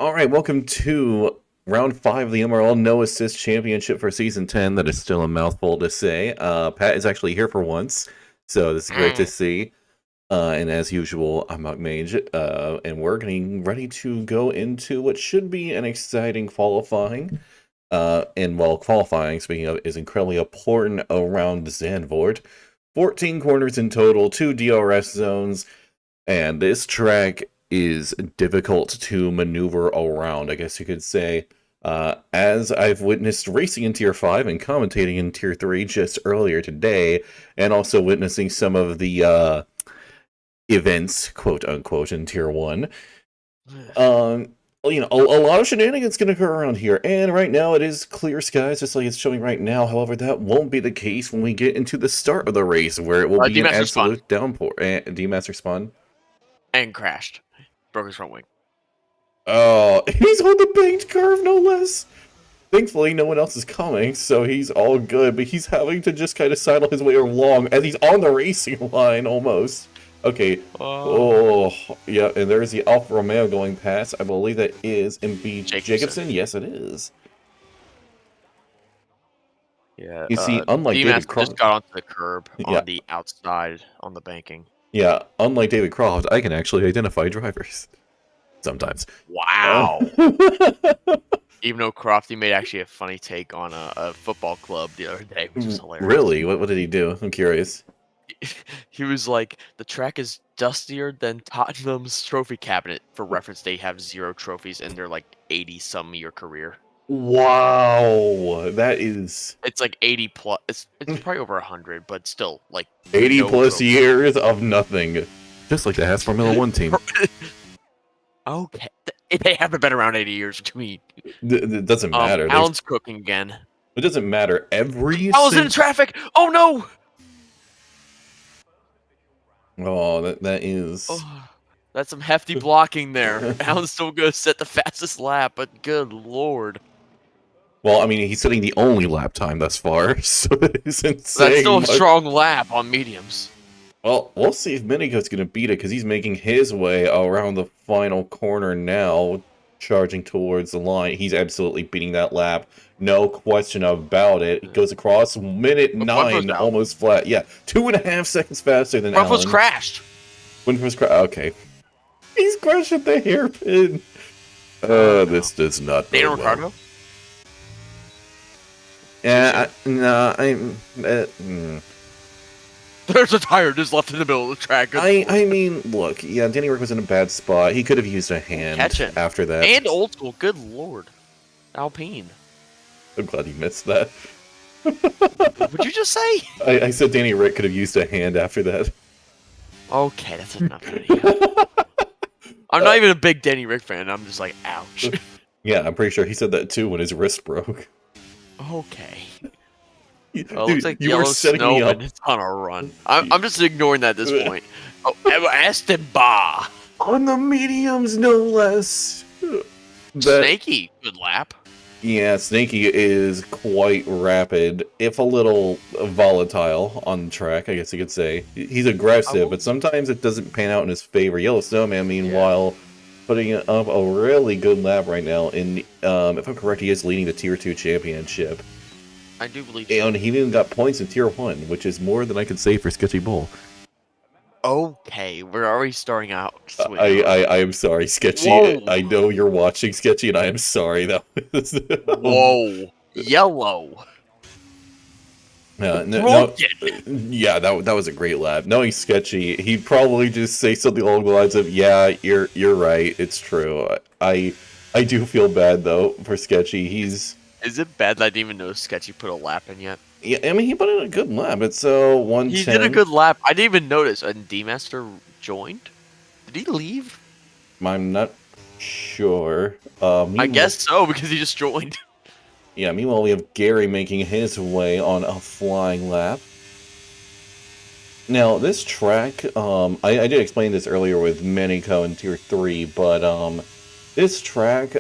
All right, welcome to round 5 of the MRL No Assist Championship for Season 10. That is still a mouthful to say. Pat is actually here for once, so this is great to see. And as usual, I'm Mug Mage, and we're getting ready to go into what should be an exciting qualifying. And while qualifying, speaking of, is incredibly important around Zandvoort. 14 corners in total, 2 DRS zones, and this track is difficult to maneuver around, I guess you could say. As I've witnessed racing in Tier 5 and commentating in Tier 3 just earlier today, and also witnessing some of the events, quote-unquote, in Tier 1, a lot of shenanigans can occur around here, and right now it is clear skies, just like it's showing right now. However, that won't be the case when we get into the start of the race, where it will be an absolute downpour. D-Master spawn? And crashed. Broke his front wing. Oh, he's on the banked curve, no less. Thankfully, no one else is coming, so he's all good, but he's having to just kind of sidle his way along as he's on the racing line, almost. Okay. Oh, yeah, and there's the Alfa Romeo going past. I believe that is MB Jacobson. Yes, it is. Yeah. You see, unlike David Croft, just got onto the curb on the outside on the banking. Yeah, unlike David Croft, I can actually identify drivers. Sometimes. Wow. Even though Crofty made actually a funny take on a football club the other day, which is hilarious. Really? What did he do? I'm curious. He was like, the track is dustier than Tottenham's trophy cabinet. For reference, they have 0 trophies in their like 80-some year career. Wow, that is... It's like 80 plus. It's probably over 100, but still, like 80 plus years of nothing. Just like the Haas Formula 1 team. Okay, they haven't been around 80 years. What do you mean? It doesn't matter. Alan's cooking again. It doesn't matter. I was in traffic. Oh no! Oh, that is... Oh, that's some hefty blocking there. Alan's still going to set the fastest lap, but good lord. Well, I mean, he's setting the only lap time thus far, so that is insane. That's still a strong lap on mediums. Well, we'll see if Minigo's going to beat it, because he's making his way around the final corner now, charging towards the line. He's absolutely beating that lap. No question about it. It goes across minute 9, almost flat. Yeah, 2.5 seconds faster than Alan. Front crashed. Okay. He's crashed at the hairpin. This does not go well. Ricardo? Yeah, There's a tire just left in the middle of the track. I mean, look, yeah, Danny Rick was in a bad spot. He could have used a hand after that. And old school, good lord. Alpine. I'm glad you missed that. What'd you just say? I said Danny Rick could have used a hand after that. Okay, that's enough. I'm not even a big Danny Rick fan. I'm just like, ouch. Yeah, I'm pretty sure he said that too when his wrist broke. Okay. Dude, looks like you were setting me up. It's on a run. I'm just ignoring that at this point. Oh, Aston Ba. On the mediums, no less. Snaky, good lap. Yeah, Snaky is quite rapid, if a little volatile on the track, I guess you could say. He's aggressive, but sometimes it doesn't pan out in his favor. Yellow Snowman, meanwhile, putting up a really good lap right now. And if I'm correct, he is leading the Tier 2 championship. I do believe so. And he even got points in Tier 1, which is more than I could say for Sketchy Bull. Okay, we're already starting out. I am sorry, Sketchy. Whoa. I know you're watching, Sketchy, and I am sorry. That was... Whoa. Yellow. Yeah, that was a great lap. Knowing Sketchy, he'd probably just say something along the lines of, "Yeah, you're right. It's true." I do feel bad though for Sketchy. Is it bad that I didn't even know Sketchy put a lap in yet? Yeah, I mean he put in a good lap. It's 110. He did a good lap. I didn't even notice. And D-Master joined. Did he leave? I'm not sure. I guess so because he just joined. Yeah, meanwhile, we have Gary making his way on a flying lap. Now, this track, I did explain this earlier with Minico in Tier 3, but this track,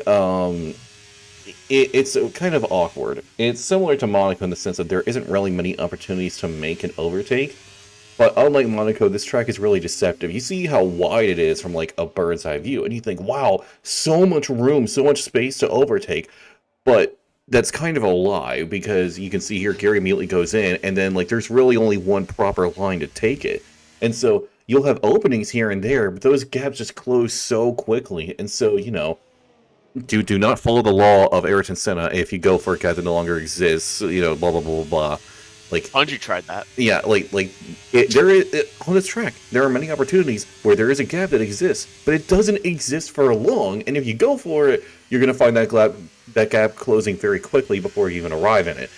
it's kind of awkward. It's similar to Monaco in the sense that there isn't really many opportunities to make an overtake. But unlike Monaco, this track is really deceptive. You see how wide it is from like a bird's eye view, and you think, wow, so much room, so much space to overtake. But that's kind of a lie because you can see here Gary immediately goes in, and then like there's really only one proper line to take it. And so you'll have openings here and there, but those gaps just close so quickly. And so, do not follow the law of Ayrton Senna if you go for a gap that no longer exists, blah blah blah blah. Like Bungie tried that. yeah, on this track, there are many opportunities where there is a gap that exists, but it doesn't exist for long. And if you go for it, you're gonna find that gap closing very quickly before you even arrive in it.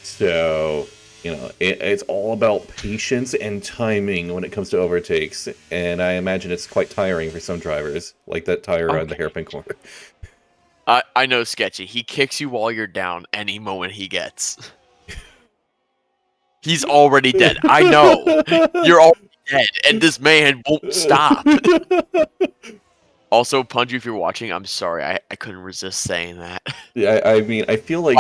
So, it's all about patience and timing when it comes to overtakes, and I imagine it's quite tiring for some drivers, like that tire around the hairpin corner. I know, Sketchy. He kicks you while you're down any moment he gets. He's already dead. I know. You're already dead, and this man won't stop. Also, Punji, if you're watching, I'm sorry. I couldn't resist saying that. Yeah, I mean, I feel like...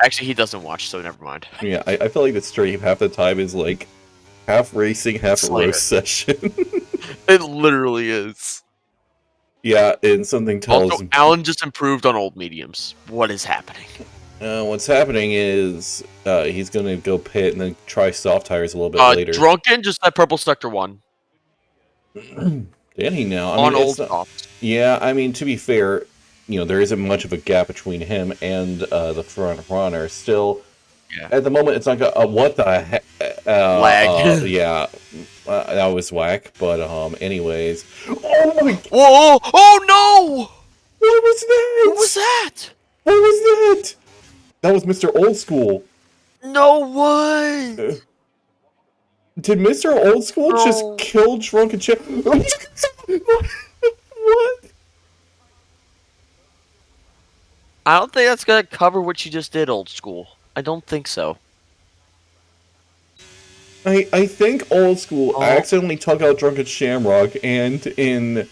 Actually, he doesn't watch, so never mind. Yeah, I feel like the stream half the time is like half racing, half roast session. It literally is. Yeah, and something tells Also, Alan just improved on old mediums. What is happening? What's happening is he's going to go pit and then try soft tires a little bit later. Drunken, just that purple sector one. Danny now. On old softs. Yeah, I mean, to be fair, there isn't much of a gap between him and the front runner. Still, at the moment, it's like what the heck? Lag. Yeah, that was whack. But anyways. Oh my! Whoa! Oh no! What was that? What was that? What was that? That was Mr. Old School. No way! Did Mr. Old School just kill Drunken Champ? What? I don't think that's gonna cover what you just did, Old School. I don't think so. I think Old School accidentally took out Drunken Shamrock, and in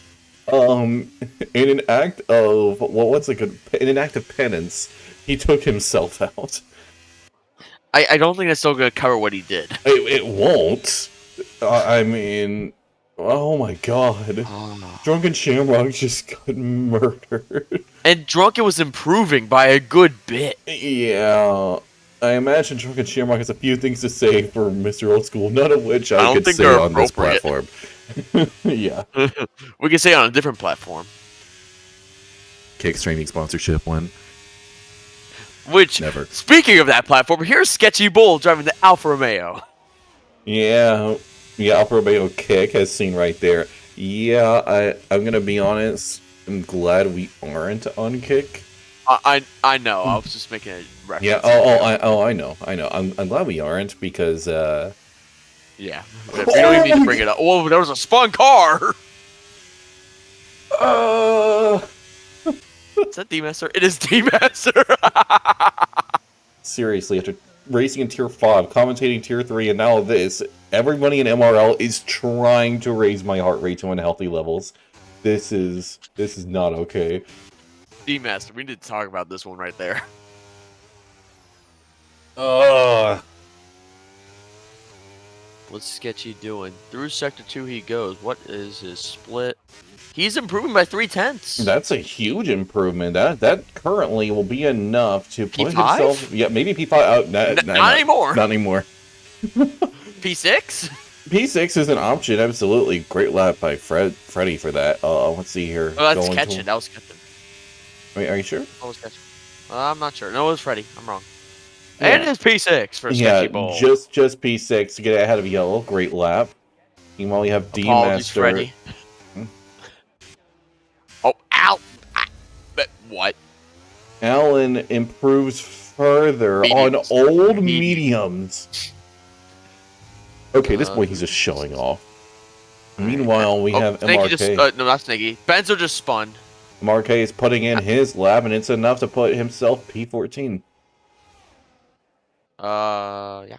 an act of in an act of penance, he took himself out. I don't think that's still gonna cover what he did. It won't. I mean, oh my god. Drunken Shamrock just got murdered. And Drunken was improving by a good bit. Yeah. I imagine Drunken Shamrock has a few things to say for Mr. Old School, none of which I could say on this platform. Yeah. We can say on a different platform. Kick streaming sponsorship one. Which, never. Speaking of that platform, here's Sketchy Bull driving the Alfa Romeo. Yeah, Alfa Romeo Kick has seen right there. Yeah, I'm gonna be honest. I'm glad we aren't on Kick. I know. I was just making a reference. Yeah. I know. I'm glad we aren't because. Yeah. We don't even need to bring it up. Oh, there was a spun car. Is that D-Master? It is D-Master! Seriously, after racing in Tier 5, commentating Tier 3, and now this, everybody in MRL is trying to raise my heart rate to unhealthy levels. This is not okay. D-Master, we need to talk about this one right there. What's Sketchy doing? Through Sector 2 he goes. What is his split? He's improving by 0.3. That's a huge improvement. That currently will be enough to put P5? himself... Yeah, maybe P5... Not anymore. Not anymore. P6? P6 is an option, absolutely. Great lap by Freddy for that. Let's see here. Oh, that's Ketchin. That was Ketchin. Wait, are you sure? That was Ketchin. I'm not sure. No, it was Freddy. I'm wrong. Yeah. And it's P6 for Sketchy Bowl. Just P6 to get ahead of Yellow. Great lap. Meanwhile, we have D-Master. Freddy. Oh, ow! What? Alan improves further on old mediums. Okay, this boy, he's just showing off. Meanwhile, we have MRK. No, not Sniggy. Benzo just spun. MRK is putting in his lap, and it's enough to put himself P14. Yeah.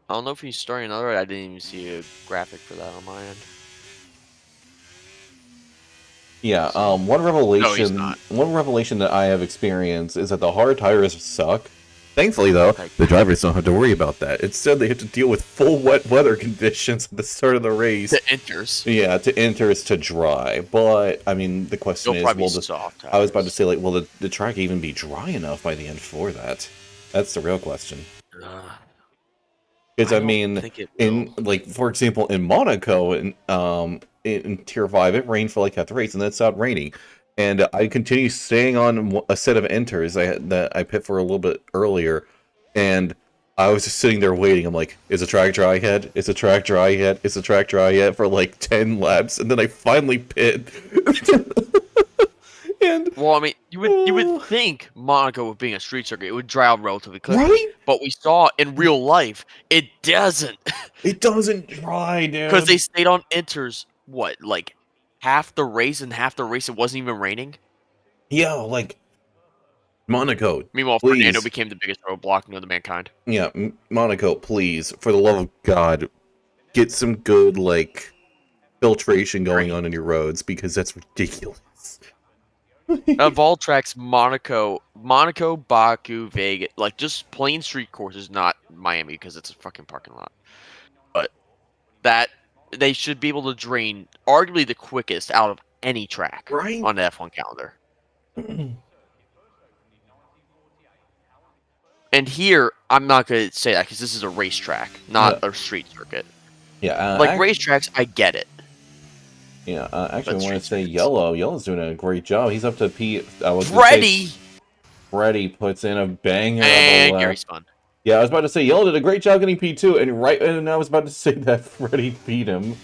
I don't know if he's starting another. I didn't even see a graphic for that on my end. Yeah, one revelation that I have experienced is that the hard tires suck. Thankfully, though, Like the drivers don't have to worry about that. Instead, they have to deal with full wet weather conditions at the start of the race. the enters. Yeah, to enter is to dry. But I mean, the question They'll is, probably will be the soft I was about to tires. say, like, will the track even be dry enough by the end for that? That's the real question. Uh, Because I I don't mean, think it in will. like for example, in Monaco, in Tier 5, it rained for like half the race, and then it stopped raining. And I continued staying on a set of enters that I pit for a little bit earlier, and I was just sitting there waiting. I'm like, is the track dry yet? Is the track dry yet? Is the track dry yet? For like 10 laps, and then I finally pit. And Well, I mean, you would uh, think Monaco, with being a street circuit, it would dry out relatively quickly, right? but we saw in real life it doesn't, It doesn't dry, because they dude. stayed on inters. What, like half the race, and half the race it wasn't even raining. Yeah, like Monaco, Meanwhile, Fernando please. became the biggest roadblock known to mankind. Yeah, Monaco, please, for the love of God, get some good, like, filtration going Drain. on in your roads, because that's ridiculous. Of all tracks, Monaco, Baku, Vegas, like just plain street courses, not Miami because it's a fucking parking lot. But that they should be able to drain arguably the quickest out of any track Right? on the F1 calendar. And here, I'm not going to say that because this is a racetrack, not Yeah, a street circuit. yeah, Like racetracks, I get it, yeah, actually, but I want street to say circuits. Yellow. Yellow's doing a great job. He's up to P. I was going to say Freddie Freddy puts in a banger of a and lap. Gary's fun. Yeah, I was about to say Yellow did a great job getting P2, and I was about to say that Freddy beat him.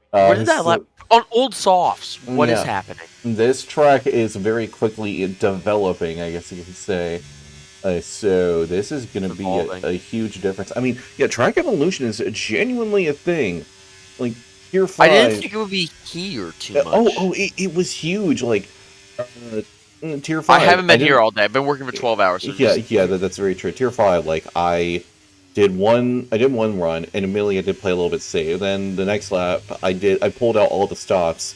Where did that lap So, on old softs? What is yeah, happening? this track is very quickly developing, I guess you could say. So this is going to be Evolving. a huge difference. I mean, yeah, track evolution is genuinely a thing. Like Tier I didn't 5. think it would be here too Oh, much. it was huge. Like Tier I 5. haven't I been here didn't. all day. I've been working for 12 hours, so Yeah, just yeah, that's very true. Tier 5. Like I did one run, and immediately I did play a little bit safe. Then the next lap, I pulled out all the stops,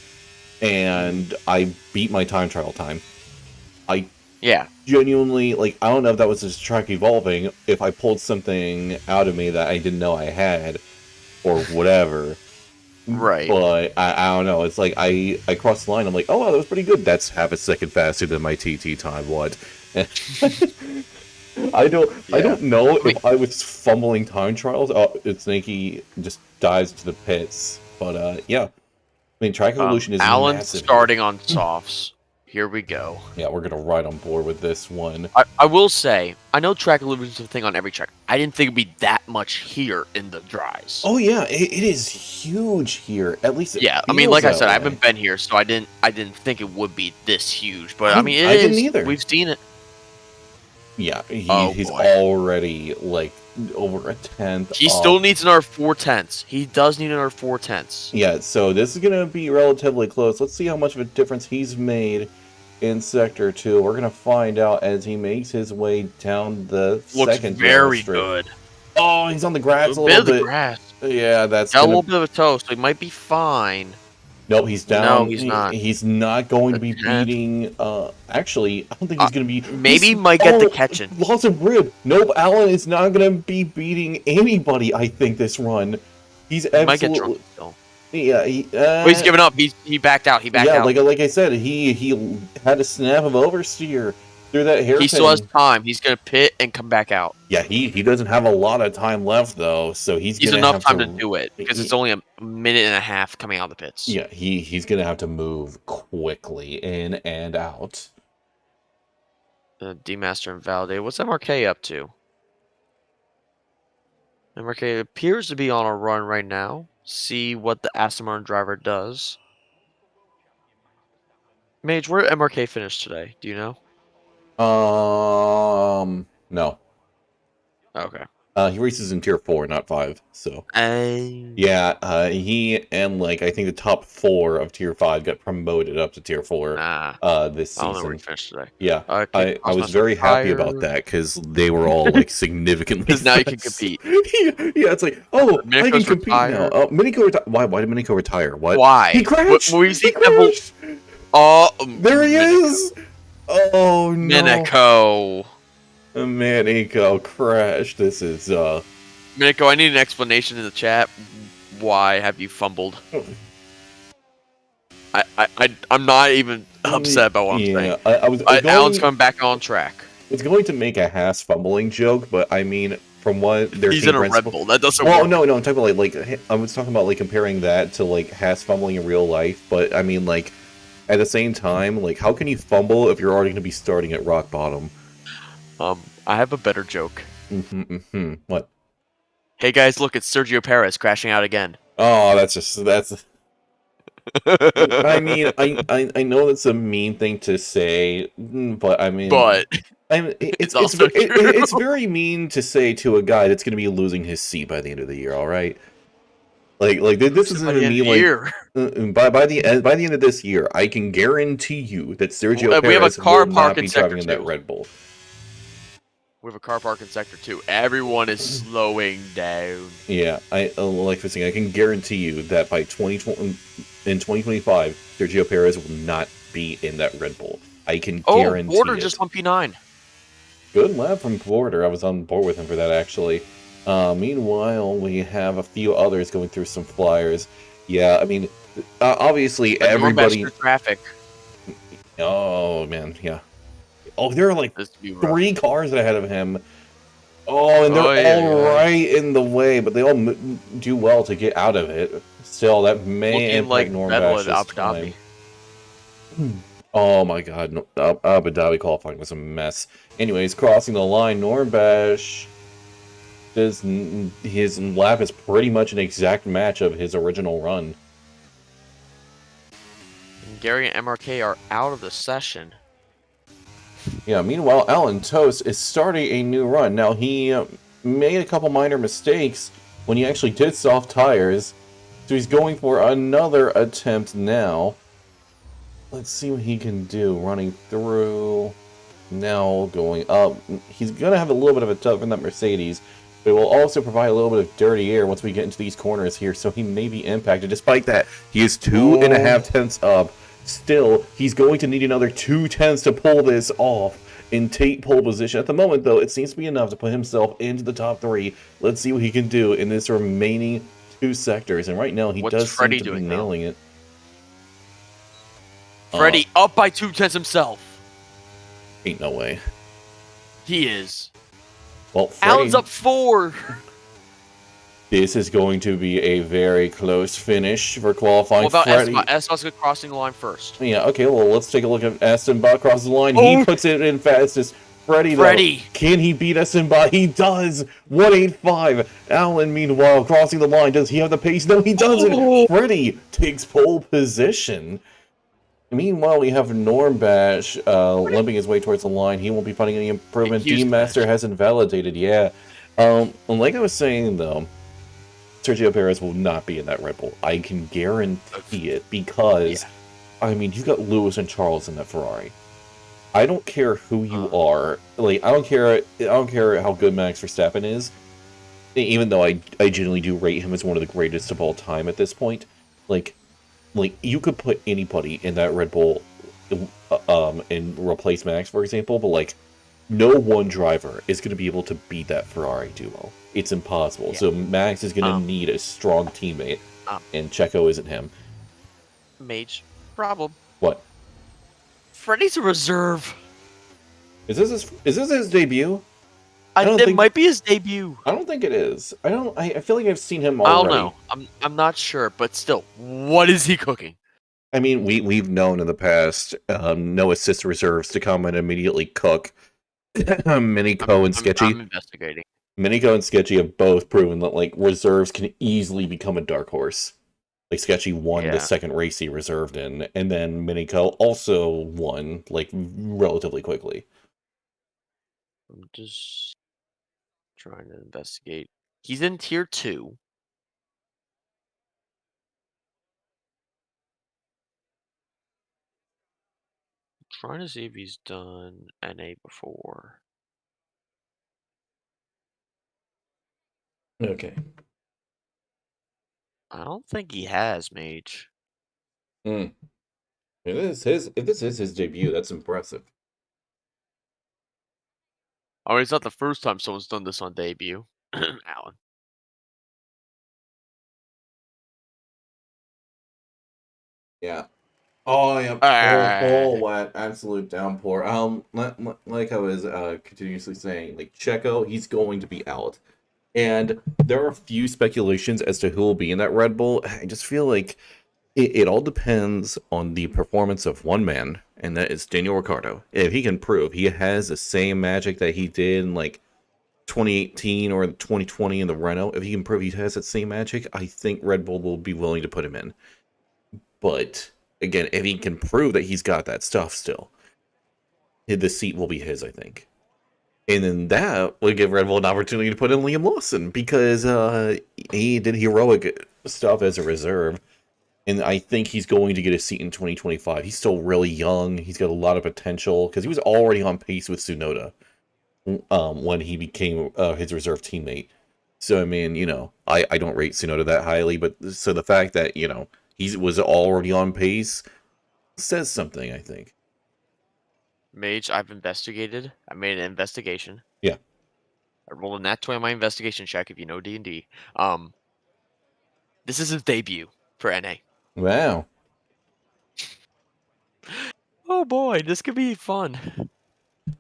and I beat my time trial time. I yeah, genuinely, like, I don't know if that was just track evolving, if I pulled something out of me that I didn't know I had, or whatever. right. But I don't know. It's like I crossed the line. I'm like, oh wow, that was pretty good. That's half a second faster than my TT time. What? I Yeah. don't know I mean, if I was fumbling time trials. Oh, it's Snakey just dives to the pits. But yeah, I mean, track evolution is Alan massive here. starting on softs. Here we go. Yeah, we're gonna ride on board with this one. I will say, I know track illusions is a thing on every track. I didn't think it'd be that much here in the dries. Oh yeah, it is huge here. At least it Yeah, I mean, feels like I that said, I way. haven't been here, so I didn't think it would be this huge. But I mean, it I didn't is. either. We've seen it. Yeah, Oh he's boy. already like over a tenth He still off. needs another 4/10. He does need another 4/10. Yeah, so this is gonna be relatively close. Let's see how much of a difference he's made in Sector 2. We're gonna find out as he makes his way down the Looks second yellow very strip. good. Oh, he's on the A grass a bit little of the bit. grass. Yeah, that's Got a gonna. little bit of a toe, so he might be fine. Nope, he's No, down. he's not. He's not going to A be 10. beating. Actually, I don't think he's going to be. Maybe he might get the catching. Loss of rib. Nope, Allen is not going to be beating anybody. I think this run. He's He might get absolutely. drunk still. Yeah. Oh, he's giving up. He backed out. He backed Yeah, out. like I said, he had a snap of oversteer through that hairpin. He still has time. He's gonna pit and come back out. Yeah, he doesn't have a lot of time left though, so he's He's gonna enough have time to to. do it because it's only a minute and a half coming out of the pits. Yeah, he's gonna have to move quickly in and out. Demaster and validate. What's MRK up to? MRK appears to be on a run right now. See what the Aston Martin driver does. Mage, where did MRK finish today? Do you know? No. Okay. He races in tier 4, not 5. So I yeah, he and like I think the top 4 of tier 5 got promoted up to tier 4 this don't know where he season. finished today. Yeah, Okay, I was very happy about that because they were all like significantly. Because now you can fast. compete. Yeah, it's like, oh, I can Minico's compete now. retired. Oh, Minico retired. Why did Minico retire? What? Why? He crashed. What, He crashed. Oh, There he is. Oh no. Minico. Manico crash. This is Miniko, I need an explanation in the chat. Why have you fumbled? I'm not even upset about what I'm saying. yeah. I was Alan's going. coming back on track. I was going to make a Haas fumbling joke, but I mean, from what their He's team in a Red principal. Bull. That doesn't Well, work. no, I'm talking about like I was talking about like comparing that to like Haas fumbling in real life, but I mean like at the same time, like how can you fumble if you're already going to be starting at rock bottom? I have a better joke. What? Hey guys, look, it's Sergio Perez crashing out again. Oh, that's. I mean, I know that's a mean thing to say, but I mean, But it's also true. it's very mean to say to a guy that's going to be losing his seat by the end of the year. All right, like this By isn't the even end me of the like year. by the end of this year, I can guarantee you that Sergio We have a Perez car will park not in be Sector driving in that 2. Red Bull. We have a car park in Sector 2. Everyone is slowing down. Yeah, I like this thing. I can guarantee you that by 2020 in 2025, Sergio Perez will not be in that Red Bull. I can guarantee Border it. just won P9. Good lap from Porter. I was on board with him for that, actually. Meanwhile, we have a few others going through some flyers. Yeah, I mean, obviously But Normbach everybody. through traffic. Oh man, yeah. Oh, there are like This to be rough. 3 cars ahead of him. Oh, and they're Oy, all oy, oy. right in the way, but they all do well to get out of it. Still, that may Looking like impact Vettel at Normbach's Abu time. Dhabi. Oh my god, no, Abu Dhabi qualifying was a mess. Anyways, crossing the line, Normbach his lap is pretty much an exact match of his original run. And Gary and MRK are out of the session. Yeah, meanwhile, Alan Toast is starting a new run. Now, he made a couple minor mistakes when he actually did soft tires, so he's going for another attempt now. Let's see what he can do. Running through, now going up. He's going to have a little bit of a tough in that Mercedes, but it will also provide a little bit of dirty air once we get into these corners here, so he may be impacted. Despite that, he is 2.5 tenths up. Still, he's going to need another 2 tenths to pull this off and take pole position. At the moment, though, it seems to be enough to put himself into the top 3. Let's see what he can do in this remaining 2 sectors. And right now, he does Freddie seem to be doing, nailing it. Freddie up by 2 tenths himself. Ain't no way. He is. Well, Freddie, Alan's up 4. This is going to be a very close finish for qualifying. What about Freddie? Esteban's crossing the line first. Yeah, okay, well, let's take a look at Esteban crosses the line. Oh. He puts it in fastest. Freddie, though, can he beat Esteban? He does! 185. Alan, meanwhile, crossing the line. Does he have the pace? No, he doesn't! Oh. Freddie takes pole position. Meanwhile, we have Normbach limping his way towards the line. He won't be finding any improvement. D-Master hasn't validated, yeah. Like I was saying, though, Sergio Perez will not be in that Red Bull. I can guarantee it because, I mean, you've got Lewis and Charles in that Ferrari. I don't care who you are. Like, I don't care how good Max Verstappen is. Even though I genuinely do rate him as one of the greatest of all time at this point. Like you could put anybody in that Red Bull, and replace Max, for example. But like, no one driver is going to be able to beat that Ferrari duo. It's impossible. So Max is going to need a strong teammate, and Checo isn't him. Mage problem. What? Freddie's a reserve. Is this his debut? It might be his debut. I don't think it is. I feel like I've seen him already. I don't know. I'm not sure, but still, what is he cooking? I mean, we've known in the past no assist reserves to come and immediately cook. Miniko and Sketchy. I'm investigating. Miniko and Sketchy have both proven that like reserves can easily become a dark horse. Like Sketchy won the second race he reserved in, and then Miniko also won like relatively quickly. I'm just trying to investigate. He's in tier 2. I'm trying to see if he's done NA before. Okay. I don't think he has, Mage. If this is his debut, that's impressive. I mean, it's not the first time someone's done this on debut. Alan. Yeah. Oh yeah, full wet, absolute downpour. Like I was continuously saying, like Checo, he's going to be out, and there are a few speculations as to who will be in that Red Bull. I just feel like it all depends on the performance of one man, and that is Daniel Ricciardo. If he can prove he has the same magic that he did in like 2018 or 2020 in the Renault, if he can prove he has that same magic, I think Red Bull will be willing to put him in. But again, if he can prove that he's got that stuff still, the seat will be his, I think. And then that would give Red Bull an opportunity to put in Liam Lawson because he did heroic stuff as a reserve. And I think he's going to get a seat in 2025. He's still really young. He's got a lot of potential because he was already on pace with Tsunoda when he became his reserve teammate. So, I mean, I don't rate Tsunoda that highly, but so the fact that, he was already on pace says something, I think. Mage, I've investigated. I made an investigation. Yeah. I rolled a nat 20 on my investigation check if you know D&D. This is his debut for NA. Wow. Oh boy, this could be fun.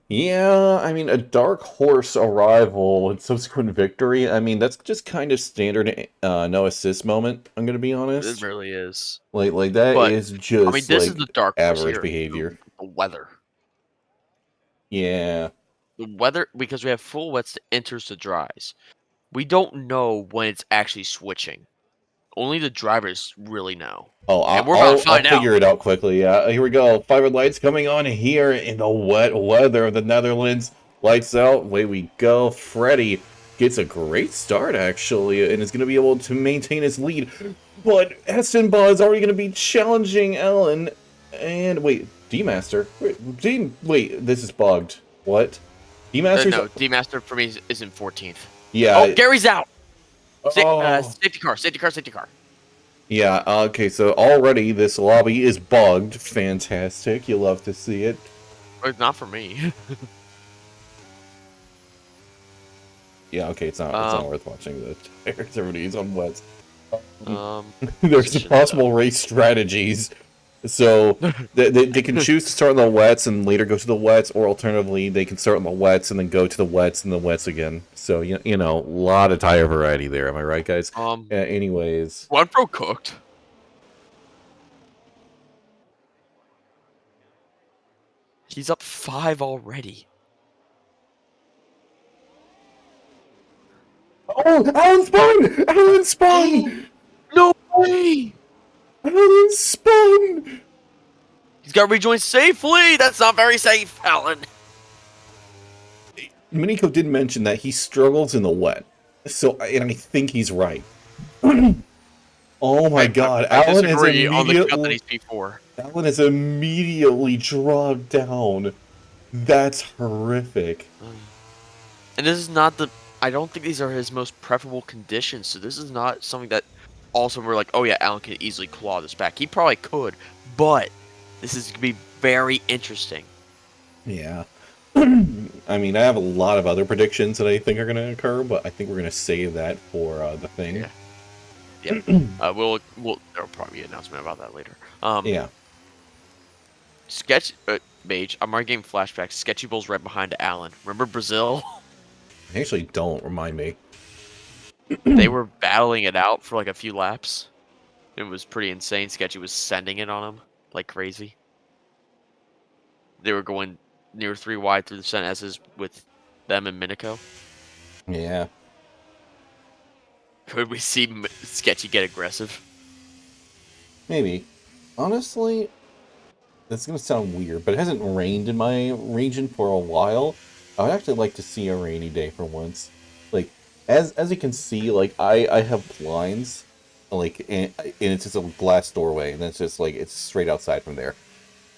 Yeah, I mean, a dark horse arrival and subsequent victory. I mean, that's just kind of standard no assist moment, I'm going to be honest. It really is. Like that But, is just, I mean, this is the dark horse average here. behavior. The weather. Yeah. The weather, because we have full wets to enters to dries. We don't know when it's actually switching. Only the drivers really know. Oh, I'll figure it out quickly. Yeah, here we go. Fiber lights coming on here in the wet weather of the Netherlands. Lights out. Away we go. Freddie gets a great start, actually, and is going to be able to maintain his lead. But Estenbaugh is already going to be challenging Ellen. And wait, D-Master? Wait, this is bugged. What? D-Master's... no, D-Master for me is in 14th. Yeah. Oh, Gary's out! Safety car. Yeah, okay, so already this lobby is bugged. Fantastic. You love to see it. It's not for me. Yeah, okay, it's not worth watching the tires. Everybody's on wets. There's possible race strategies. So they can choose to start on the wets and later go to the wets, or alternatively, they can start on the wets and then go to the wets and the wets again. So a lot of tire variety there. Am I right, guys? Anyways, One pro cooked. He's up 5 already. Oh, Alan spun! No way! Alan spun! He's got to rejoin safely! That's not very safe, Alan. Miniko did mention that he struggles in the wet. And I think he's right. Oh my god, Alan is immediately dropped down. That's horrific. And this is not I don't think these are his most preferable conditions, so this is not something that also we're like, oh yeah, Alan can easily claw this back. He probably could, but this is going to be very interesting. Yeah. I mean, I have a lot of other predictions that I think are going to occur, but I think we're going to save that for the thing. Yeah. Yeah. There'll probably be an announcement about that later. Yeah. Mage, I'm already getting flashbacks. Sketchy Bull's right behind Alan. Remember Brazil? I actually don't. Remind me. They were battling it out for like a few laps. It was pretty insane. Sketchy was sending it on him like crazy. They were going near 3 wide through the Sen S's with them and Miniko. Yeah. Could we see Sketchy get aggressive? Maybe. Honestly, that's going to sound weird, but it hasn't rained in my region for a while. I would actually like to see a rainy day for once. Like, as you can see, like, I have blinds, like, and it's just a glass doorway, and it's just, like, it's straight outside from there.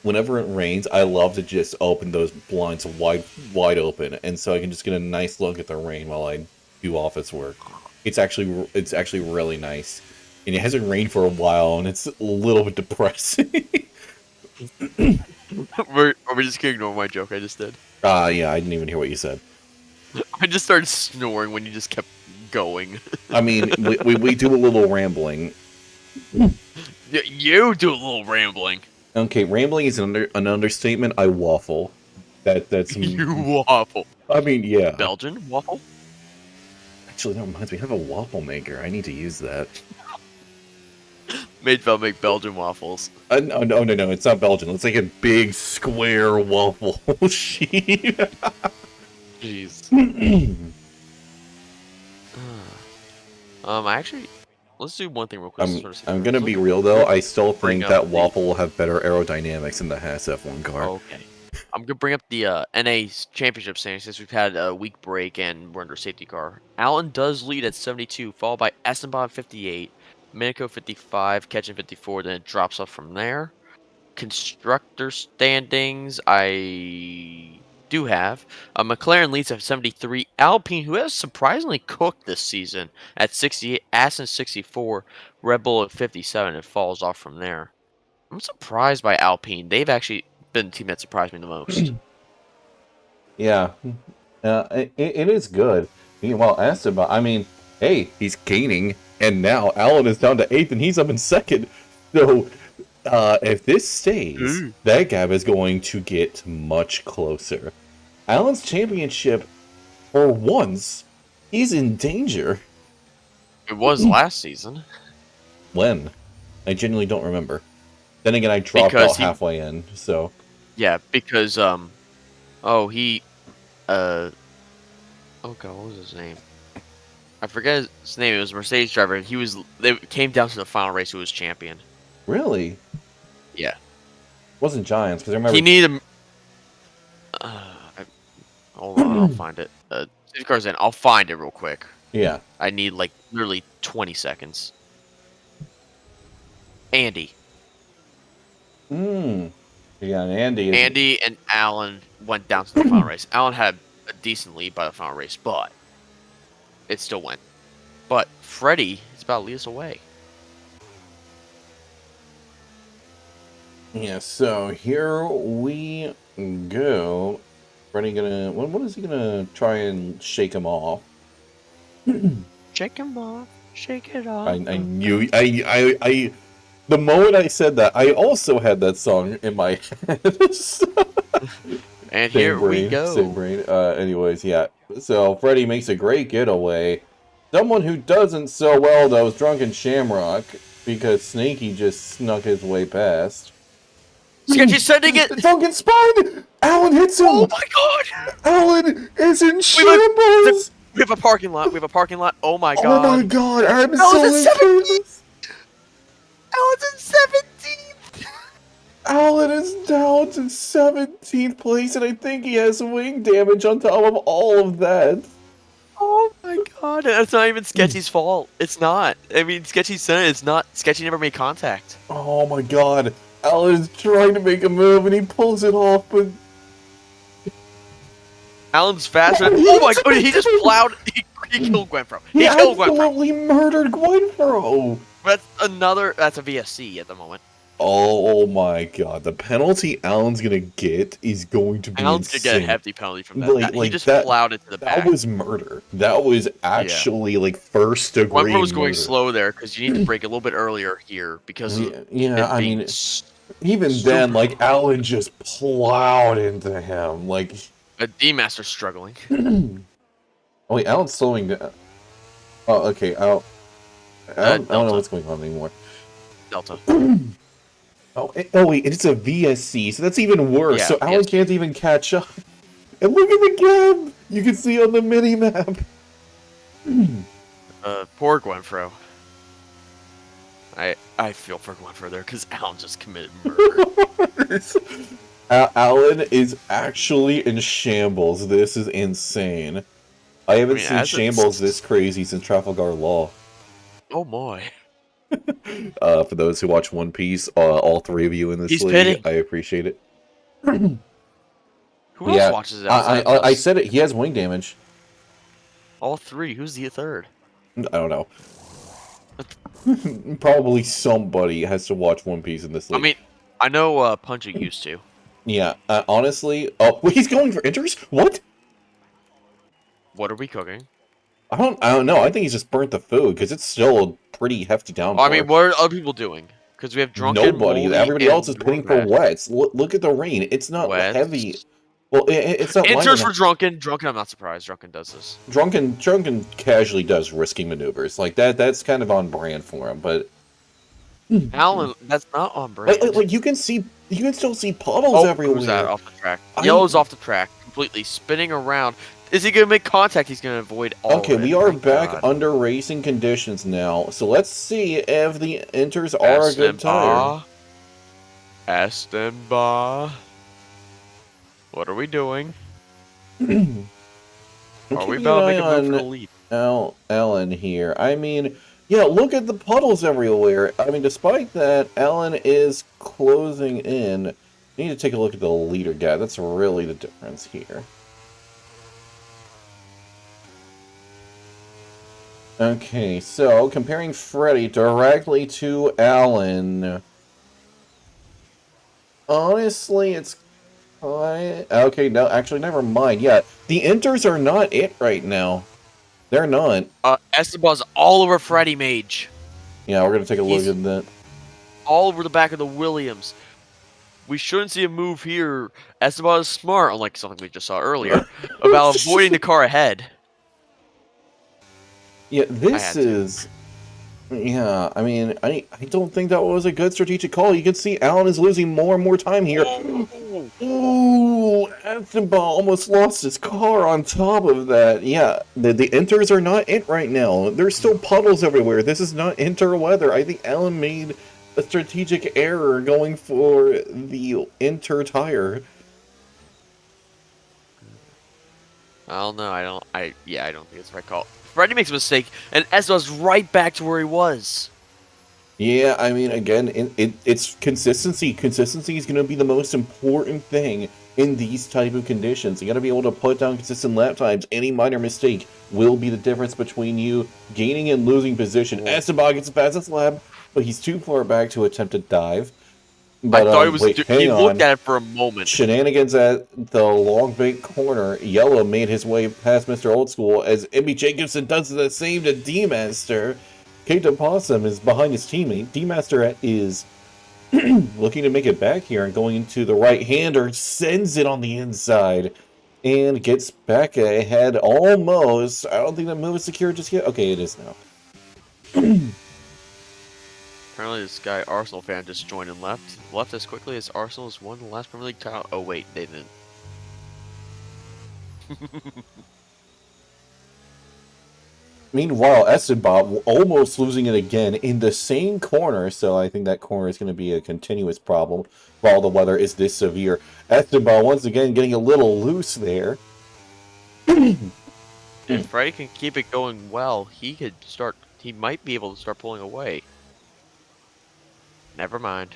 Whenever it rains, I love to just open those blinds wide open, and so I can just get a nice look at the rain while I do office work. It's actually really nice. And it hasn't rained for a while, and it's a little bit depressing. Are we just gonna ignore my joke I just did? Yeah, I didn't even hear what you said. I just started snoring when you just kept going. I mean, we do a little rambling. You do a little rambling. Okay, rambling is an understatement. I waffle. That's. You waffle. I mean, yeah. Belgian waffle? Actually, that reminds me. I have a waffle maker. I need to use that. Madeville make Belgian waffles. No, it's not Belgian. It's like a big square waffle sheet. Jeez. Actually, let's do one thing real quick. I'm gonna be real though. I still think that the... waffle will have better aerodynamics than the Haas F1 car. Okay. I'm gonna bring up the NA championship standings since we've had a week break and we're under safety car. Allen does lead at 72, followed by Esteban 58, Minico 55, Ketchen 54. Then it drops off from there. Constructor standings, I do have. McLaren leads at 73. Alpine, who has surprisingly cooked this season, at 68. Aston 64. Red Bull at 57. It falls off from there. I'm surprised by Alpine. They've actually been the team that surprised me the most. Yeah, it is good. Meanwhile, Esteban, I mean, hey, he's gaining, and now Allen is down to 8th, and he's up in 2nd. So, if this stays, that gap is going to get much closer. Allen's championship, for once, is in danger. It was last season. When? I genuinely don't remember. Then again, I dropped out halfway in, so... Yeah, because, oh god, what was his name? I forget his name. It was a Mercedes driver. They came down to the final race who was champion. Really? Yeah. It wasn't Giants, because I remember... He needed hold on, I'll find it. Safety car's in. I'll find it real quick. Yeah. I need, like, literally 20 seconds. Andy. Yeah, and Andy and Allen went down to the final race. Allen had a decent lead by the final race, but it still went. But Freddie is about to lead us away. Yeah, so here we go. Freddie gonna... What is he gonna try and shake him off? Shake him off. Shake it off. I knew... The moment I said that, I also had that song in my head. And here we go. Same brain. Anyways, yeah. So, Freddie makes a great getaway. Someone who doesn't so well, though, is Drunken Shamrock, because Snaky just snuck his way past. Sketchy's sending it! Drunken Spine! Allen hits him! Oh my god! Allen is in shambles! We have a parking lot. We have a parking lot. Oh my god. Oh my god, I'm so impressed! Allen's in 17th! Allen is down to 17th place, and I think he has wing damage on top of all of that. Oh my god, that's not even Sketchy's fault. It's not. I mean, Sketchy said it's not. Sketchy never made contact. Oh my god. Allen is trying to make a move, and he pulls it off, but... Allen's faster. Oh my god, he just plowed. He killed Gwenfro. He absolutely murdered Gwenfro. That's a VSC at the moment. Oh my god, the penalty Allen's gonna get is going to be Allen's insane. gonna get a hefty penalty from that. He just plowed it to the back. That was murder. That was actually like first degree Gwenfro was going murder. Slow there because you need to brake a little bit earlier here because I mean, even then, like Allen just plowed into him. Like a D-Master's struggling. Oh wait, Allen's slowing down. Oh, okay. I don't know what's going on anymore. Delta. Oh wait, it's a VSC, so that's even worse. Yeah, so Allen can't even catch up. And look at the gap! You can see on the mini-map. Poor Gwenfro. I feel for Gwenfro there, because Allen just committed murder. Allen is actually in shambles. This is insane. I haven't seen shambles this crazy since Trafalgar Law. Oh my. For those who watch One Piece, all three of you in this league, I appreciate it. Who else watches it? I said it. He has wing damage. All three. Who's the third? I don't know. Probably somebody has to watch One Piece in this league. I mean, I know Punchy used to. Yeah, honestly... Oh, wait, he's going for inters? What? What are we cooking? I don't know. I think he's just burnt the food because it's still a pretty hefty downpour. I mean, what are other people doing? Because we have drunken, Nobody. moldy, Everybody else and is pitting for Norvad. wets. Look at the rain. It's not heavy. Wets. Well, it's not light Enters for enough. drunken. Drunken, I'm not surprised. Drunken does this. Drunken casually does risky maneuvers like that. That's kind of on brand for him. But Alan, that's not on brand. like you can still see puddles everywhere. Who's that off the track? Yellow's off the track, completely spinning around. Is he gonna make contact? He's gonna avoid all. Okay, of it. we are Thank back God. under racing conditions now. So let's see if the enters are a good tire. Esteban. What are we doing? Are we about to make a move for the lead? Ellen here. I mean, yeah, look at the puddles everywhere. I mean, despite that, Ellen is closing in. You need to take a look at the leader guy. That's really the difference here. Okay, so comparing Freddy directly to Alan. Honestly, it's okay, no, actually, never mind. Yeah, the enters are not it right now. They're not. Esteban's all over Freddy Mage. Yeah, we're gonna take a look at that. All over the back of the Williams. We shouldn't see a move here. Esteban is smart, unlike something we just saw earlier, about avoiding the car ahead. Yeah, this is... Yeah, I mean, I don't think that was a good strategic call. You can see Alan is losing more and more time here. Ooh, Esteban almost lost his car on top of that. Yeah, the enters are not it right now. There's still puddles everywhere. This is not inter weather. I think Alan made a strategic error going for the inter tire. I don't know. I don't think it's the right call. Freddy makes a mistake, and Esteban's right back to where he was. Yeah, I mean, again, it's consistency. Consistency is going to be the most important thing in these type of conditions. You got to be able to put down consistent lap times. Any minor mistake will be the difference between you gaining and losing position. Whoa. Esteban gets past his lap, but he's too far back to attempt to dive. But, I thought he was. wait, He looked at it for a moment. Shenanigans at the long bait corner. Yellow made his way past Mr. Old School as Emmy Jacobson does the same to D-Master. Kate Possum is behind his teammate. D-Master is looking to make it back here and going into the right-hander, sends it on the inside and gets back ahead almost. I don't think that move is secure just yet. Okay, it is now. Apparently, this guy, Arsenal fan, just joined and left. Left as quickly as Arsenal has won the last Premier League title. Oh, wait, they didn't. Meanwhile, Esteban almost losing it again in the same corner, so I think that corner is going to be a continuous problem while the weather is this severe. Esteban once again getting a little loose there. If Freddy can keep it going well, he might be able to start pulling away. Never mind.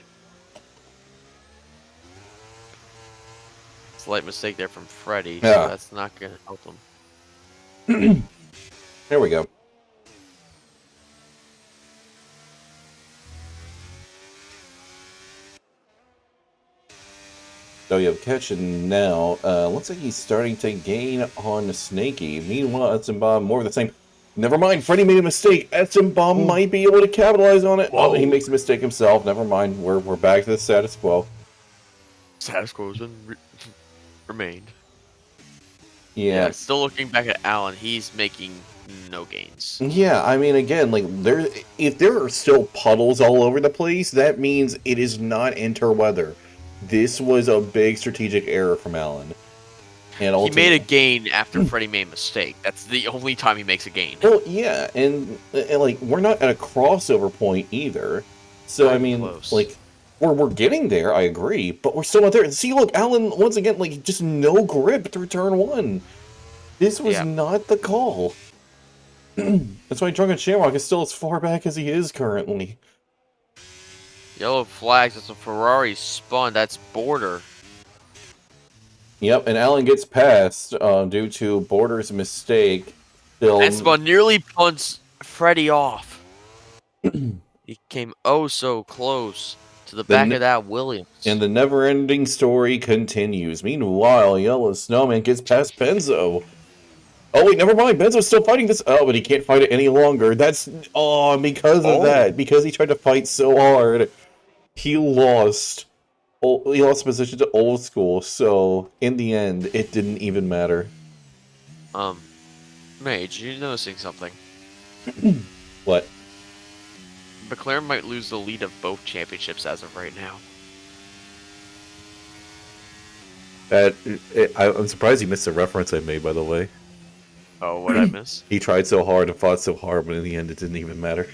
Slight mistake there from Freddy, so that's not going to help him. There we go. So you have Ketchin now. Looks like he's starting to gain on Snaky. Meanwhile, Esteban more of the same. Never mind, Freddy made a mistake. Esteban might be able to capitalize on it. Oh, he makes a mistake himself. Never mind. We're back to the status quo. Status quo has remained. Yeah. Still looking back at Alan, he's making no gains. Yeah, I mean, again, like if there are still puddles all over the place, that means it is not interweather. This was a big strategic error from Alan. And he made a gain after Freddy made a mistake. That's the only time he makes a gain. Well, yeah, and like we're not at a crossover point either. So I mean, close. Like we're getting there. I agree, but we're still not there. See, look, Alan once again, like just no grip through turn one. This was not the call. That's why Drunken Shamrock is still as far back as he is currently. Yellow flags. It's a Ferrari spun. That's border. Yep, and Alan gets passed due to Border's mistake. Esteban nearly punts Freddy off. He came oh so close to the back of that Williams. And the never-ending story continues. Meanwhile, Yellow Snowman gets past Benzo. Oh wait, never mind. Benzo's still fighting this. Oh, but he can't fight it any longer. That's because of that. Because he tried to fight so hard, he lost. He lost position to old school. So in the end, it didn't even matter. Mage, you're noticing something. What? McLaren might lose the lead of both championships as of right now. I'm surprised he missed the reference I made. By the way. Oh, what I miss? He tried so hard and fought so hard, but in the end, it didn't even matter.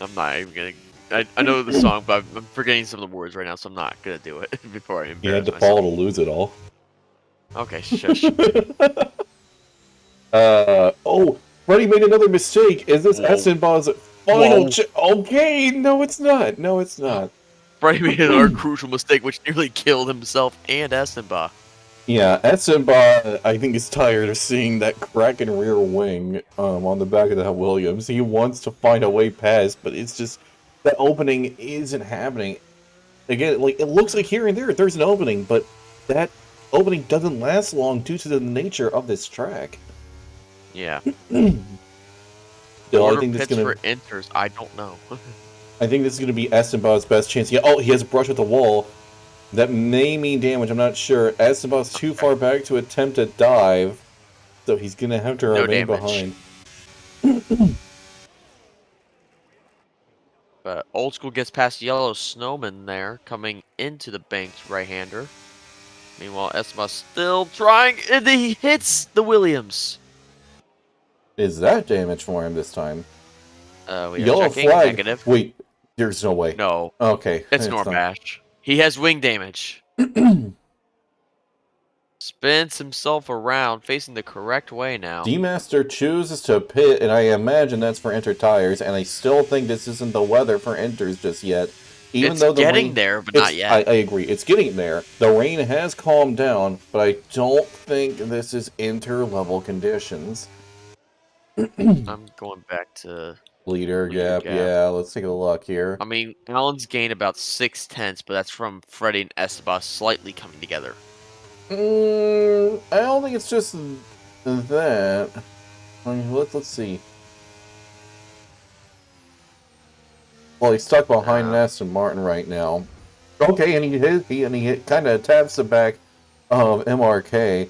I'm not even gonna. I know the song, but I'm forgetting some of the words right now, so I'm not gonna do it before I embarrass He had to myself. fall to lose it all. Okay, shush. Oh, Freddie made another mistake. Is this Essenbaugh's final? Okay, no, it's not. No, it's not. Freddie made another crucial mistake, which nearly killed himself and Essenbaugh. Yeah, Essenbaugh, I think, is tired of seeing that cracking rear wing on the back of that Williams. He wants to find a way past, but it's just that opening isn't happening. Again, like it looks like here and there's an opening, but that opening doesn't last long due to the nature of this track. Yeah. Still, I think this is gonna. For enters, I don't know. I think this is gonna be Essenbaugh's best chance. Yeah. Oh, he has a brush with the wall. That may mean damage. I'm not sure. Essenbaugh's too far back to attempt a dive, so he's gonna have to remain behind. But Old School gets past Yellow Snowman there, coming into the banked right-hander. Meanwhile, Essenbaugh's still trying, and he hits the Williams. Is that damage for him this time? Yellow flag. Negative. Wait, there's no way. No. Okay. It's Norbash. He has wing damage. Spins himself around, facing the correct way now. D-Master chooses to pit, and I imagine that's for Enter tires, and I still think this isn't the weather for Enters just yet. Even though the getting rain, there, but not yet. I agree. It's getting there. The rain has calmed down, but I don't think this is Enter-level conditions. I'm going back to... Leader gap, yeah. Let's take a look here. I mean, Allen's gained about 6/10, but that's from Freddie and Essenbaugh slightly coming together. I don't think it's just that. I mean, let's see. Well, he's stuck behind Aston Martin right now. Okay, and he kind of taps the back of MRK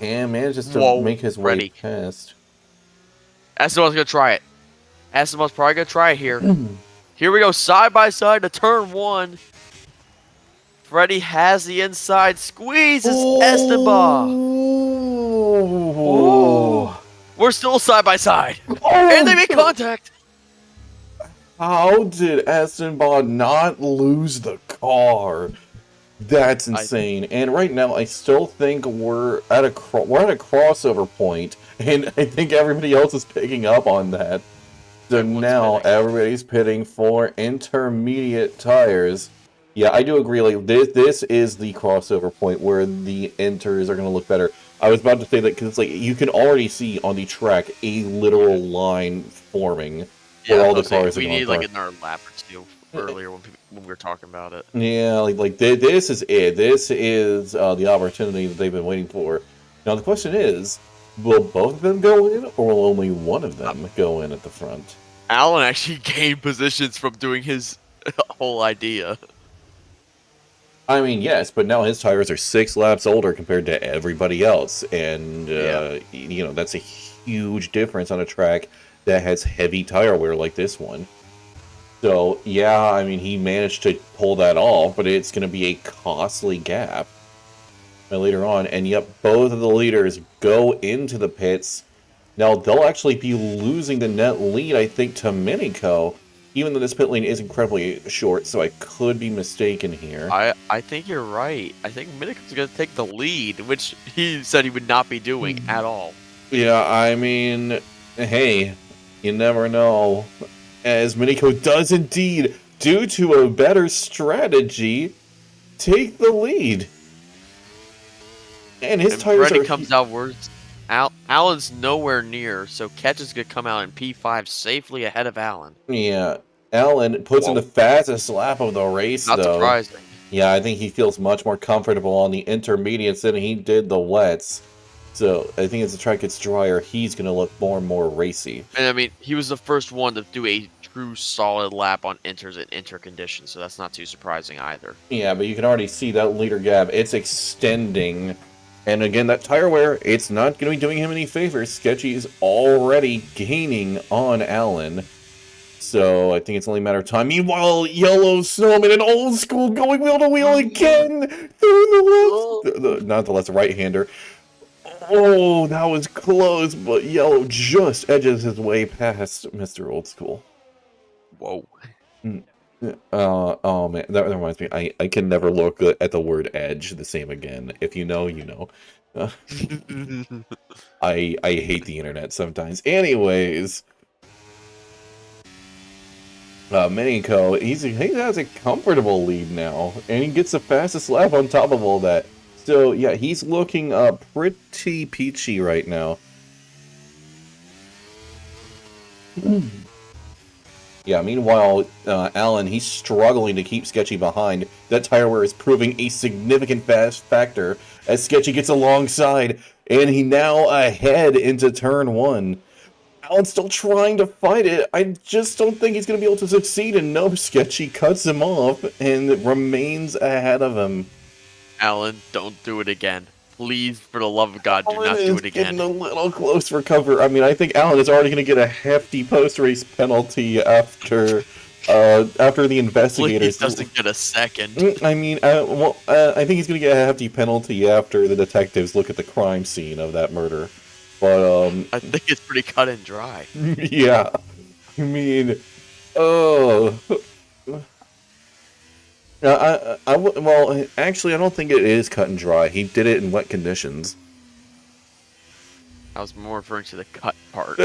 and manages to make his way past. Essenbaugh's gonna try it. Essenbaugh's probably gonna try it here. Here we go, side by side to turn one. Freddie has the inside, squeezes Essenbaugh. We're still side by side, and they make contact. How did Essenbaugh not lose the car? That's insane. And right now, I still think we're at a crossover point, and I think everybody else is picking up on that. So now everybody's pitting for intermediate tires. Yeah, I do agree. Like this is the crossover point where the Enters are going to look better. I was about to say that because like you can already see on the track a literal line forming where all the cars are going. We need like another lap or two earlier when we were talking about it. Yeah, like this is it. This is the opportunity that they've been waiting for. Now the question is, will both of them go in, or will only one of them go in at the front? Allen actually gained positions from doing his whole idea. I mean, yes, but now his tires are 6 laps older compared to everybody else, and you know that's a huge difference on a track that has heavy tire wear like this one. So yeah, I mean he managed to pull that off, but it's going to be a costly gap later on. And yep, both of the leaders go into the pits. Now they'll actually be losing the net lead, I think, to Minico. Even though this pit lane is incredibly short, so I could be mistaken here. I think you're right. I think Minico's going to take the lead, which he said he would not be doing at all. Yeah, I mean, hey, you never know. As Minico does indeed, due to a better strategy, take the lead. And his tires Freddie comes out worse. Allen's nowhere near, so Ketch is going to come out in P5 safely ahead of Allen. Yeah, Allen puts in the fastest lap of the race, Not surprising. Yeah, I think he feels much more comfortable on the intermediates than he did the wets. So I think as the track gets drier, he's going to look more and more racy. And I mean, he was the first one to do a true solid lap on inters and inter conditions, so that's not too surprising either. Yeah, but you can already see that leader gap. It's extending. And again, that tire wear, it's not going to be doing him any favors. Sketchy is already gaining on Allen. So I think it's only a matter of time. Meanwhile, Yellow Snowman and Old School going wheel to wheel again through the left, not the left, the right-hander. Oh, that was close, but Yellow just edges his way past Mr. Old School. Whoa. Oh man, that reminds me. I can never look at the word edge the same again. If you know, you know. I hate the internet sometimes. Anyways, Miniko, he has a comfortable lead now, and he gets the fastest lap on top of all that. So yeah, he's looking pretty peachy right now. Yeah, meanwhile, Allen, he's struggling to keep Sketchy behind. That tire wear is proving a significant fast factor as Sketchy gets alongside, and he now ahead into turn one. Allen's still trying to fight it. I just don't think he's going to be able to succeed, and no, Sketchy cuts him off and remains ahead of him. Alan, don't do it again. Please, for the love of God, do Allen not do is it again. getting a little close for cover. I mean, I think Allen is already going to get a hefty post-race penalty after the investigators. Please doesn't get a second. I mean, I think he's going to get a hefty penalty after the detectives look at the crime scene of that murder. But I think it's pretty cut and dry. yeah, I mean, oh. Well, actually, I don't think it is cut and dry. He did it in wet conditions. I was more referring to the cut part.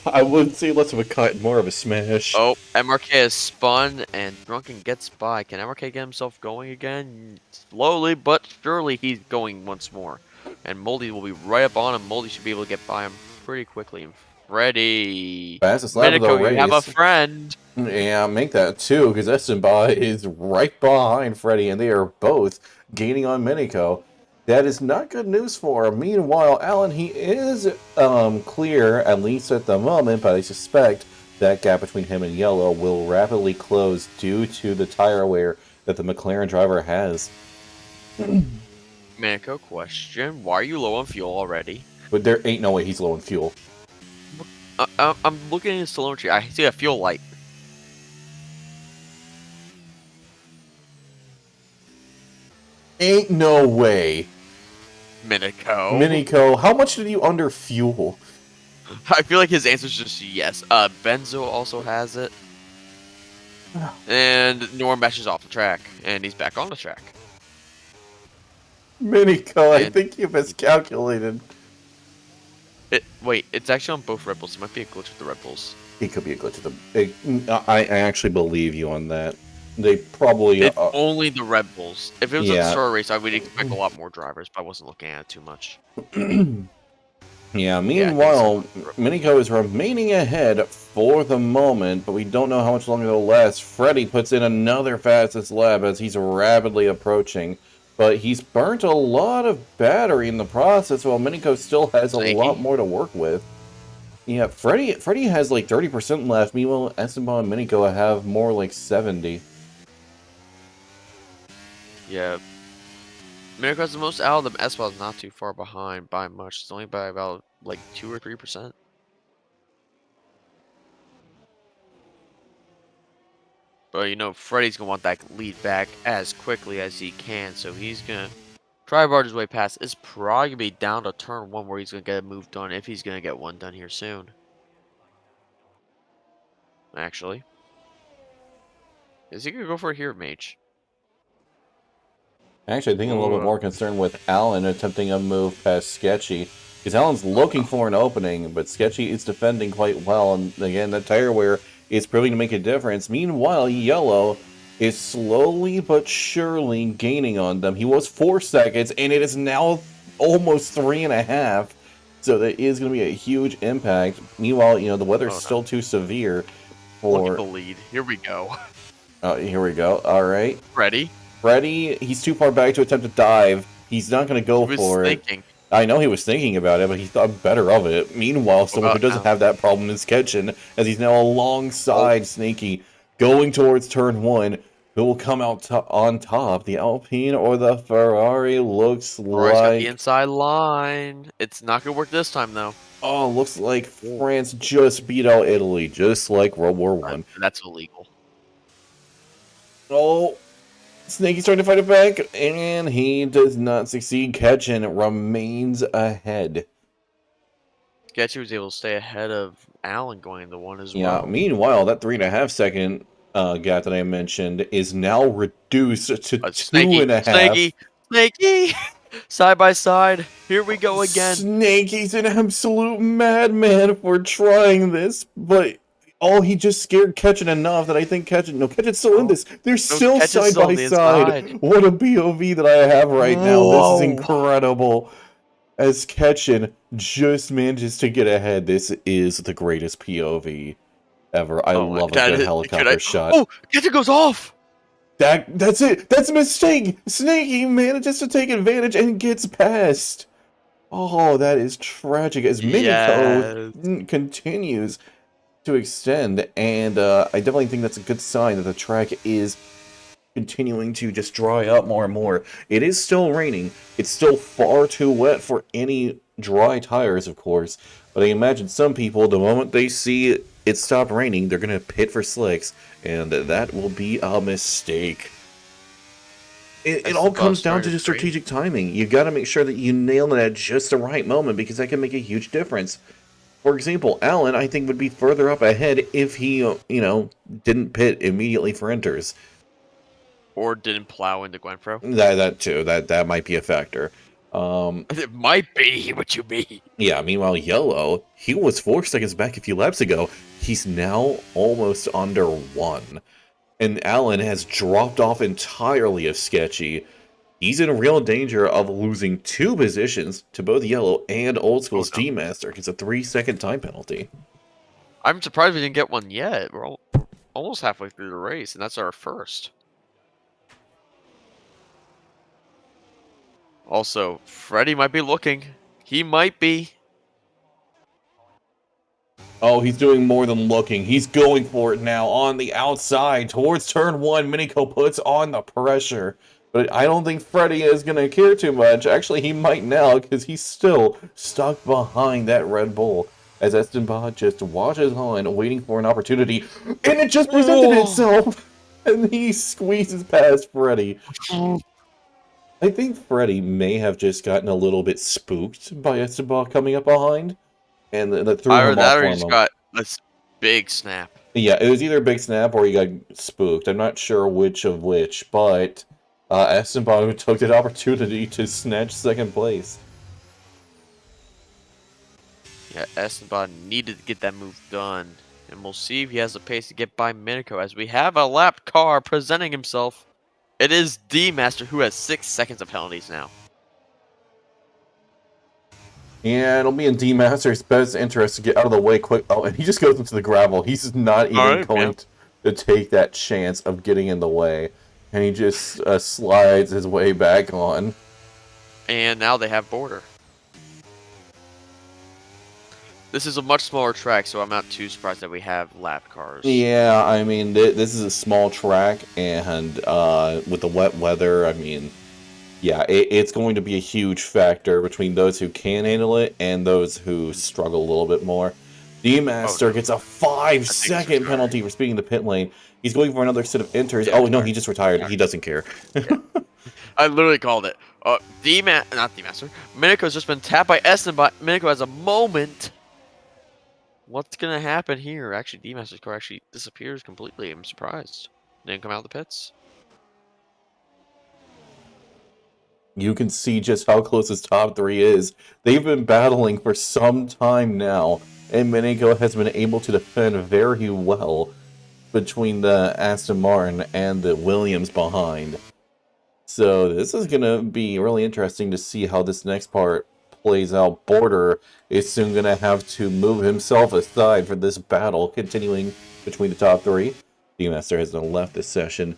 I wouldn't say less of a cut, more of a smash. Oh, MRK is spun and Drunken gets by. Can MRK get himself going again? Slowly but surely he's going once more. And Moldy will be right up on him. Moldy should be able to get by him pretty quickly. And Freddy, Fastest lap of the Minico, race. you have a friend. Yeah, make that too, because Estimba is right behind Freddy, and they are both gaining on Minico. That is not good news for him. Meanwhile, Allen, he is clear, at least at the moment, but I suspect that gap between him and Yellow will rapidly close due to the tire wear that the McLaren driver has. Minico, question. Why are you low on fuel already? But there ain't no way he's low in fuel. I'm looking at his telemetry. I see a fuel light. Ain't no way. Minico, how much did you under fuel? I feel like his answer is just yes. Benzo also has it. And Norm bashes off the track, and he's back on the track. Minico, I think you've miscalculated. Wait, it's actually on both Red Bulls. It might be a glitch with the Red Bulls. It could be a glitch with them. I actually believe you on that. They probably... It's only the Red Bulls. If it was a story race, I would expect a lot more drivers, but I wasn't looking at it too much. Yeah, meanwhile, Minico is remaining ahead for the moment, but we don't know how much longer it'll last. Freddy puts in another fastest lap as he's rapidly approaching, but he's burnt a lot of battery in the process, while Minico still has a lot more to work with. Yeah, Freddy has like 30% left, meanwhile Esteban and Minico have more like 70. Yeah. Minico's the most out of them. Esteban's not too far behind by much. It's only by about like 2 or 3%. But you know, Freddy's gonna want that lead back as quickly as he can, so he's gonna try to barge his way past. It's probably gonna be down to turn 1 where he's gonna get a move done, if he's gonna get one done here soon. Actually, is he gonna go for a hero mage? Actually, I think I'm a little bit more concerned with Allen attempting a move past Sketchy. Because Allen's looking for an opening, but Sketchy is defending quite well. And again, that tire wear is proving to make a difference. Meanwhile, Yellow is slowly but surely gaining on them. He was 4 seconds, and it is now almost 3.5. So that is going to be a huge impact. Meanwhile, you know, the weather's still too severe for... Look at the lead. Here we go. Here we go. All right. Freddie. Freddie, he's too far back to attempt to dive. He's not going to go He was for it. thinking. I know he was thinking about it, but he thought better of it. Meanwhile, someone who About doesn't now. have that problem is Ketchin, as he's now alongside Snaky, going towards turn 1. Who will come out on top? The Alpine or the Ferrari? Looks Roy's got the like... inside line. It's not gonna work this time though. Oh, looks like France just beat out Italy, just like World War One. That's illegal. Oh, Snaky's trying to fight it back, and he does not succeed. Ketchin remains ahead. Sketchy was able to stay ahead of Allen going into one as Yeah, well. meanwhile, that 3.5 second gap that I mentioned is now reduced to 2.5. Snaky! Side by side. Here we go again. Snaky's an absolute madman for trying this, but he just scared Ketchin enough that I think Ketchin's still in this. They're still side by side. What a POV that I have right now. This is incredible. As Ketchin just manages to get ahead, this is the greatest POV ever. I love a good helicopter shot. Oh, Ketchin goes off! That's it. That's a mistake. Snaky manages to take advantage and gets past. Oh, that is tragic. As Minico continues to extend, and I definitely think that's a good sign that the track is continuing to just dry up more and more. It is still raining. It's still far too wet for any dry tires, of course. But I imagine some people, the moment they see it stop raining, they're going to pit for slicks, and that will be a mistake. It all comes down to just strategic timing. You got to make sure that you nail it at just the right moment, because that can make a huge difference. For example, Allen, I think, would be further up ahead if he, didn't pit immediately for enters. Or didn't plow into Gwenfro. That too. That might be a factor. It might be what you mean. Yeah, meanwhile, Yellow, he was 4 seconds back a few laps ago. He's now almost under 1. And Allen has dropped off entirely of Sketchy. He's in real danger of losing 2 positions to both Yellow and Old School's D-Master. It's a 3-second time penalty. I'm surprised we didn't get one yet. We're almost halfway through the race, and that's our first. Also, Freddie might be looking. He might be. Oh, he's doing more than looking. He's going for it now on the outside towards turn 1. Minico puts on the pressure. But I don't think Freddie is going to care too much. Actually, he might now because he's still stuck behind that Red Bull. As Esteban just watches on, waiting for an opportunity. And it just presented itself! And he squeezes past Freddie. I think Freddie may have just gotten a little bit spooked by Esteban coming up behind. And that threw him off. Or he just got a big snap. Yeah, it was either a big snap or he got spooked. I'm not sure which of which, but Esteban took that opportunity to snatch second place. Yeah, Esteban needed to get that move done. And we'll see if he has the pace to get by Minico as we have a lap car presenting himself. It is D-Master who has 6 seconds of penalties now. Yeah, it'll be in D-Master's best interest to get out of the way quick. Oh, and he just goes into the gravel. He's not even going to take that chance of getting in the way. And he just slides his way back on. And now they have border. This is a much smaller track, so I'm not too surprised that we have lap cars. Yeah, I mean, this is a small track, and with the wet weather, I mean, yeah, it's going to be a huge factor between those who can handle it and those who struggle a little bit more. D-Master gets a 5-second penalty for speeding the pit lane. He's going for another set of enters. Yeah, no, he just retired. He doesn't care. I literally called it. Not D-Master. Minico's just been tapped by Esteban. Minico has a moment. What's going to happen here? Actually, D-Master's car actually disappears completely. I'm surprised. Didn't come out of the pits. You can see just how close his top 3 is. They've been battling for some time now, and Minico has been able to defend very well between the Aston Martin and the Williams behind. So this is going to be really interesting to see how this next part plays out. Border is soon going to have to move himself aside for this battle continuing between the top 3. D-Master has now left this session.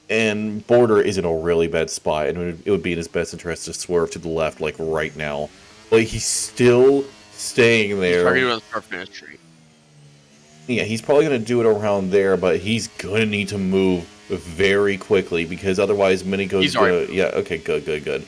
And Border is in a really bad spot, and it would be in his best interest to swerve to the left, like, right now. But he's still staying there. He's probably going to start finish street. Yeah, he's probably going to do it around there, but he's going to need to move very quickly, because otherwise Miniko's going to... Yeah, okay, good.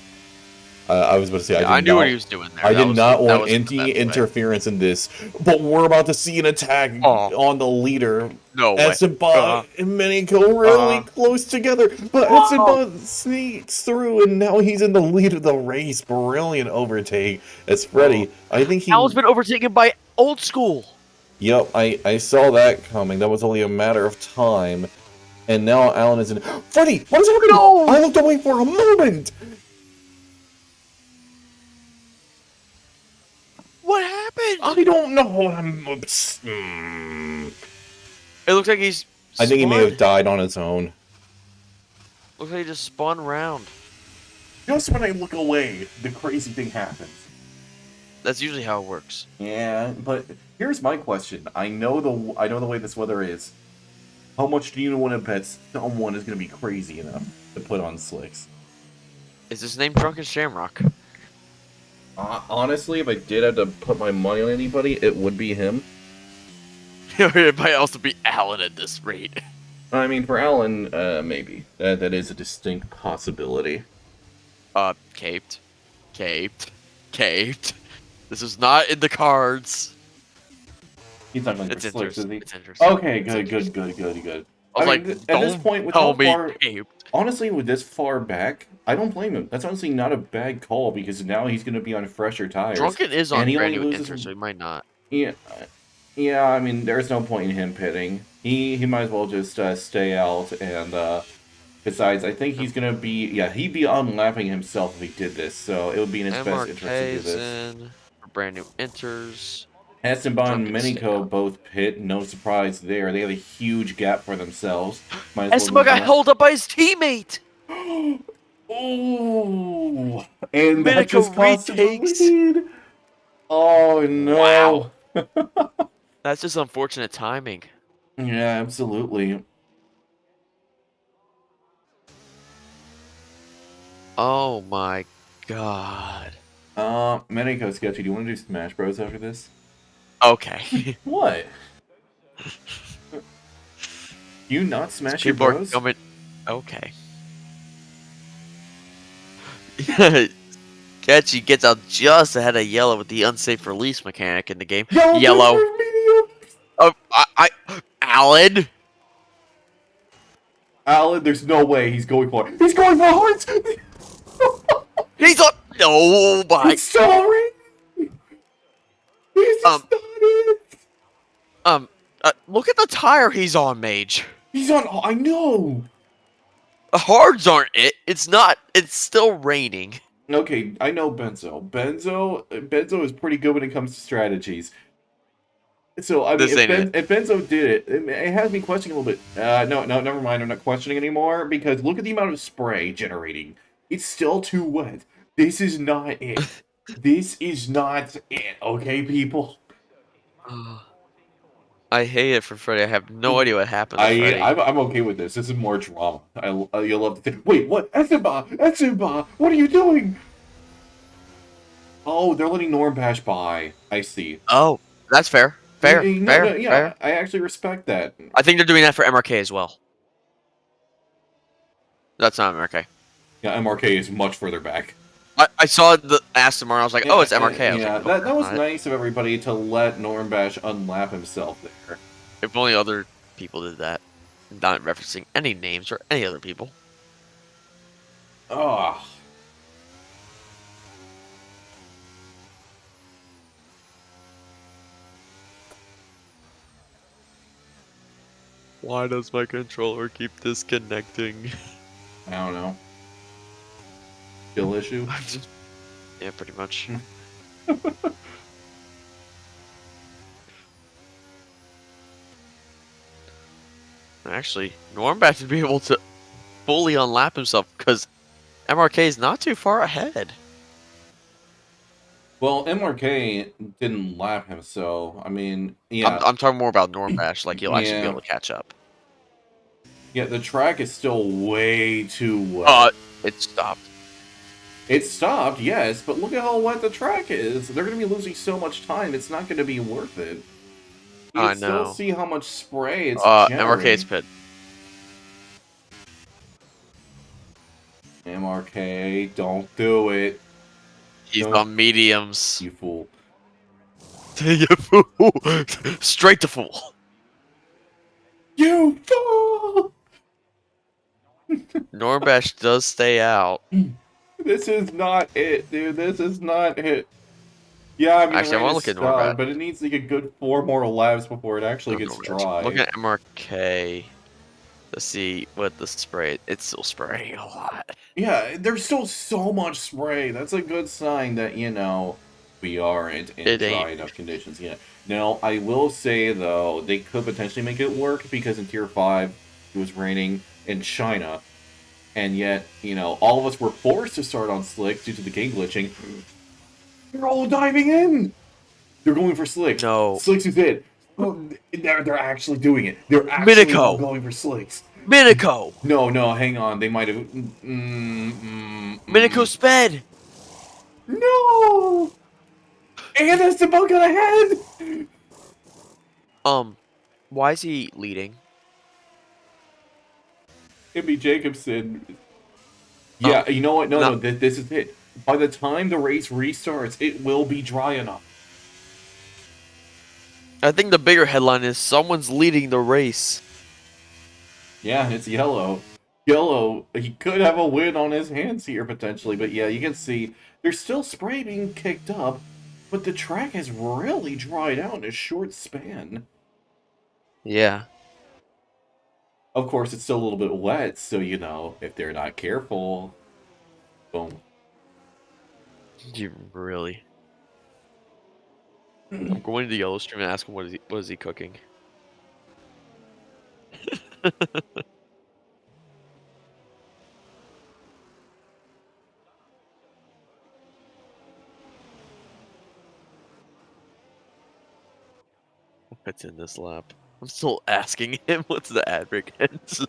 I was about to say, I knew what he was doing there. I did not want any interference in this, but we're about to see an attack on the leader. No way. Esteban and Miniko really close together, but Esteban sneaks through, and now he's in the lead of the race. Brilliant overtake. As Freddy, I think he... Alan's been overtaken by Old School. Yep, I saw that coming. That was only a matter of time. And now Alan is in... Freddy, what is happening? No! I looked away for a moment! What happened? I don't know. It looks like he's I think he may have died on his own. Looks like he just spun round. Just when I look away, the crazy thing happens. That's usually how it works. Yeah, but here's my question. I know the way this weather is. How much do you want to bet someone is going to be crazy enough to put on slicks? Is his name Drunken Shamrock? Honestly, if I did have to put my money on anybody, it would be him. It might also be Alan at this rate. I mean, for Alan, maybe. That is a distinct possibility. Caped. This is not in the cards. He's not going It's for slicks, is he? It's interesting. Okay, good. I was like, at this point, with how far... Honestly, with this far back, I don't blame him. That's honestly not a bad call, because now he's going to be on fresher tires. Drunken is on brand new enter, so he might not. Yeah, I mean, there's no point in him pitting. He might as well just stay out, and besides, I think he's going to be... Yeah, he'd be unlapping himself if he did this, so it would be in his best interest to do this. For brand new enters. Esteban and Miniko both pit, no surprise there. They have a huge gap for themselves. Esteban got held up by his teammate! Oh, and Miniko that just retakes. Oh no! Wow. That's just unfortunate timing. Yeah, absolutely. Oh my god. Miniko, Sketchy, do you want to do Smash Bros after this? Okay. What? You not Smash your Bros? Okay. Catchy gets out just ahead of Yellow with the unsafe release mechanic in the game. Yellow. Oh, Alan. Alan, there's no way he's going for it. He's going for hearts. He's up. No, my. Sorry. He's just not it. Look at the tire he's on, Mage. He's on. I know. The hards aren't it. It's not. It's still raining. Okay, I know Benzo. Benzo is pretty good when it comes to strategies. So, I mean, if Benzo did it has me questioning a little bit. No, never mind. I'm not questioning anymore, because look at the amount of spray generating. It's still too wet. This is not it. This is not it, okay, people? I hate it for Freddy. I have no idea what happened to Freddy. I'm okay with this. This is more drama. You'll love to think. Wait, what? Esteban! What are you doing? Oh, they're letting Norm Bash by. I see. Oh, that's fair. Fair. I actually respect that. I think they're doing that for MRK as well. That's not MRK. Yeah, MRK is much further back. I saw the Aston Martin. I was like, oh, it's MRK. Yeah, that was nice of everybody to let Norm Bash unlap himself there. If only other people did that. Not referencing any names or any other people. Oh. Why does my controller keep disconnecting? I don't know. Skill issue? Yeah, pretty much. Actually, Normbach to be able to fully unlap himself because MRK is not too far ahead. Well, MRK didn't lap him, so I mean, yeah. I'm talking more about Normbach. Like he'll actually be able to catch up. Yeah, the track is still way too wet. It stopped. It stopped, yes, but look at how wet the track is. They're going to be losing so much time, it's not going to be worth it. You I can still know. see how much spray it's MRK's generating. pit. MRK, don't do it. He's Don't, on mediums. you fool. You fool. Straight to fool. You fool! Norbash does stay out. This is not it, dude. This is not it. Yeah, I mean, Actually, the I rain want to is look at Norbash. stuck, but it needs like a good 4 more laps before it actually gets dry. Look at MRK to see what the spray. It's still spraying a lot. Yeah, there's still so much spray. That's a good sign that, you know, we aren't in dry enough conditions yet. Now, I will say, though, they could potentially make it work because in Tier 5, it was raining in China. And yet, you know, all of us were forced to start on slicks due to the game glitching. They're all diving in! They're going for slicks. No. Slicks is it. They're actually doing it. They're actually all going for slicks. Minico! No, hang on. They might have... Minico sped! No! And that's the bug got ahead! Why is he leading? It'd be Jacobson. Yeah, you know what? No, this is it. By the time the race restarts, it will be dry enough. I think the bigger headline is someone's leading the race. Yeah, it's Yellow. Yellow, he could have a win on his hands here, potentially. But yeah, you can see there's still spray being kicked up, but the track has really dried out in a short span. Yeah. Of course, it's still a little bit wet, so, you know, if they're not careful, boom. You really? I'm going to the yellow stream and ask him what is he cooking. What's in this lap? I'm still asking him what's the ad break ends.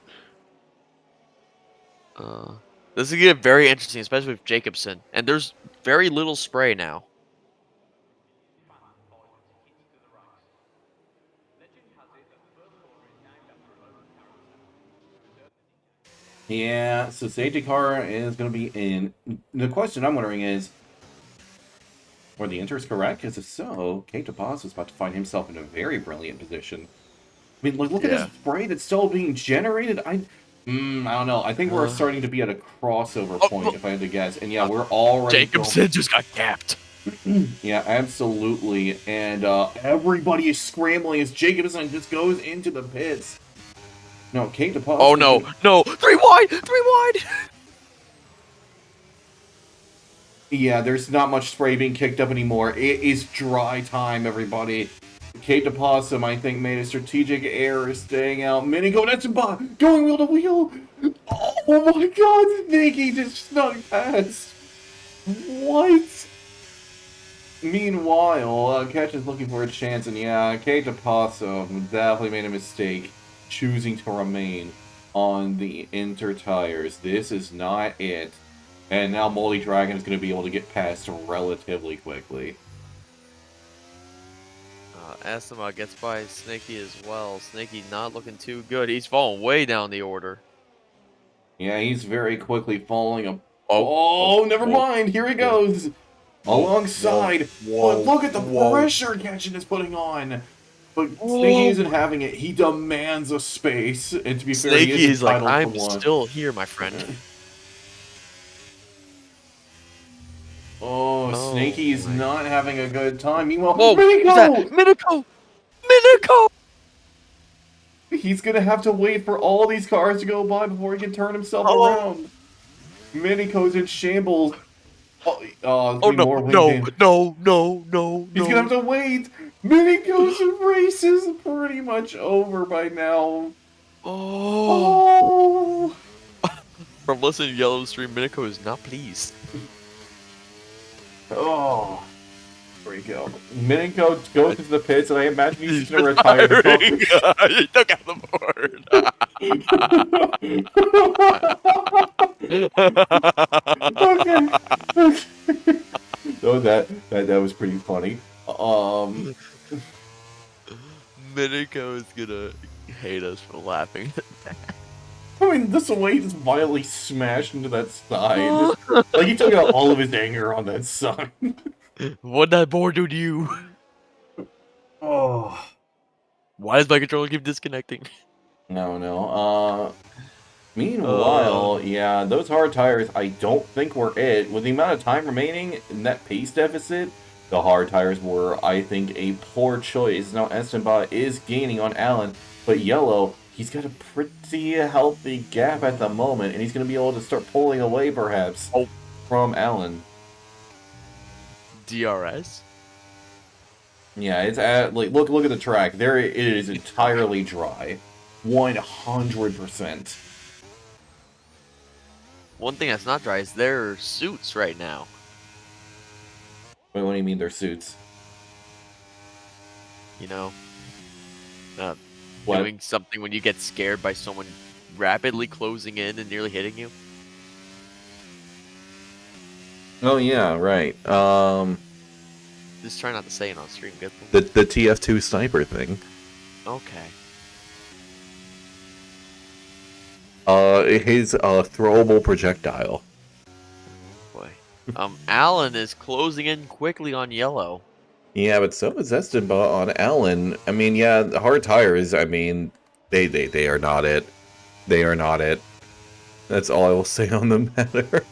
This is gonna get very interesting, especially with Jacobson. And there's very little spray now. Yeah, so safety car is going to be in. The question I'm wondering is, were the enters correct? Because if so, Kate Boss is about to find himself in a very brilliant position. I mean, look at this spray that's still being generated. I don't know. I think we're starting to be at a crossover point, if I had to guess. And yeah, we're already Jacobson just got capped. Yeah, absolutely. And everybody is scrambling as Jacobson just goes into the pits. No, Kate DePaul. Oh no, no, 3 wide! Yeah, there's not much spray being kicked up anymore. It is dry time, everybody. Kate DePassum, I think, made a strategic error staying out. Minigo Netsuba going wheel to wheel. Oh my god, Nikki just snuck past. What? Meanwhile, Ketch is looking for a chance, and yeah, Kate DePassum definitely made a mistake choosing to remain on the inter tires. This is not it. And now Moldy Dragon is going to be able to get past relatively quickly. Asima gets by Snaky as well. Snaky not looking too good. He's falling way down the order. Yeah, he's very quickly falling. Never mind. Here he goes. Alongside. But look at the pressure Ketchin is putting on. But Snaky isn't having it. He demands a space. And to be fair, he is entitled like, to one. I'm still here, my friend. Snaky is not having a good time. Meanwhile, Minico! He's gonna have to wait for all these cars to go by before he can turn himself around. Minico's in shambles. No. He's gonna have to wait. Minico's race is pretty much over by now. From listening to Yellow Stream, Minico is not pleased. Very we go. Miniko goes into the pits, and I imagine he's going to retire. He took out the board. Okay. So that was pretty funny. Miniko is gonna hate us for laughing. I mean, this way he just violently smashed into that side. Like, he took out all of his anger on that side. What'd that board do to you? Oh. Why does my controller keep disconnecting? No. Meanwhile, yeah, those hard tires, I don't think were it. With the amount of time remaining in that pace deficit, the hard tires were, I think, a poor choice. Now, Esteban is gaining on Allen, but Yellow, he's got a pretty healthy gap at the moment, and he's going to be able to start pulling away, perhaps, from Allen. DRS? Yeah, it's at, like, look at the track. There it is entirely dry. 100%. One thing that's not dry is their suits right now. Wait, what do you mean their suits? You know, What? doing something when you get scared by someone rapidly closing in and nearly hitting you. Oh yeah, right. Just try not to say it on stream. Good. The TF2 sniper thing. Okay. His throwable projectile. Oh boy. Allen is closing in quickly on Yellow. Yeah, but so is Esteban on Allen. I mean, yeah, the hard tires, I mean, they are not it. They are not it. That's all I will say on the matter.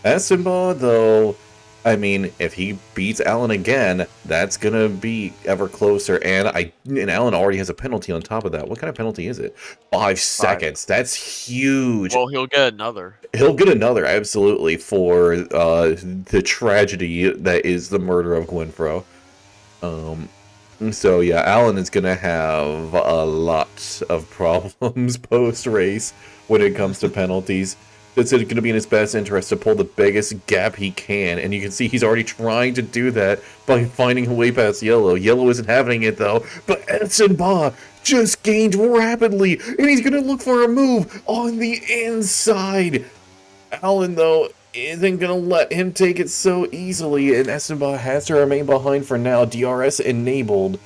Esteban, though, I mean, if he beats Allen again, that's gonna be ever closer. And Allen already has a penalty on top of that. What kind of penalty is it? 5 seconds. That's huge. Well, he'll get another. He'll get another, absolutely, for the tragedy that is the murder of Gwynfro. So yeah, Allen is gonna have a lot of problems post-race when it comes to penalties. It's going to be in his best interest to pull the biggest gap he can, and you can see he's already trying to do that by finding a way past Yellow. Yellow isn't having it, though, but Esteban just gained rapidly, and he's going to look for a move on the inside. Allen, though, isn't going to let him take it so easily, and Esteban has to remain behind for now. DRS enabled.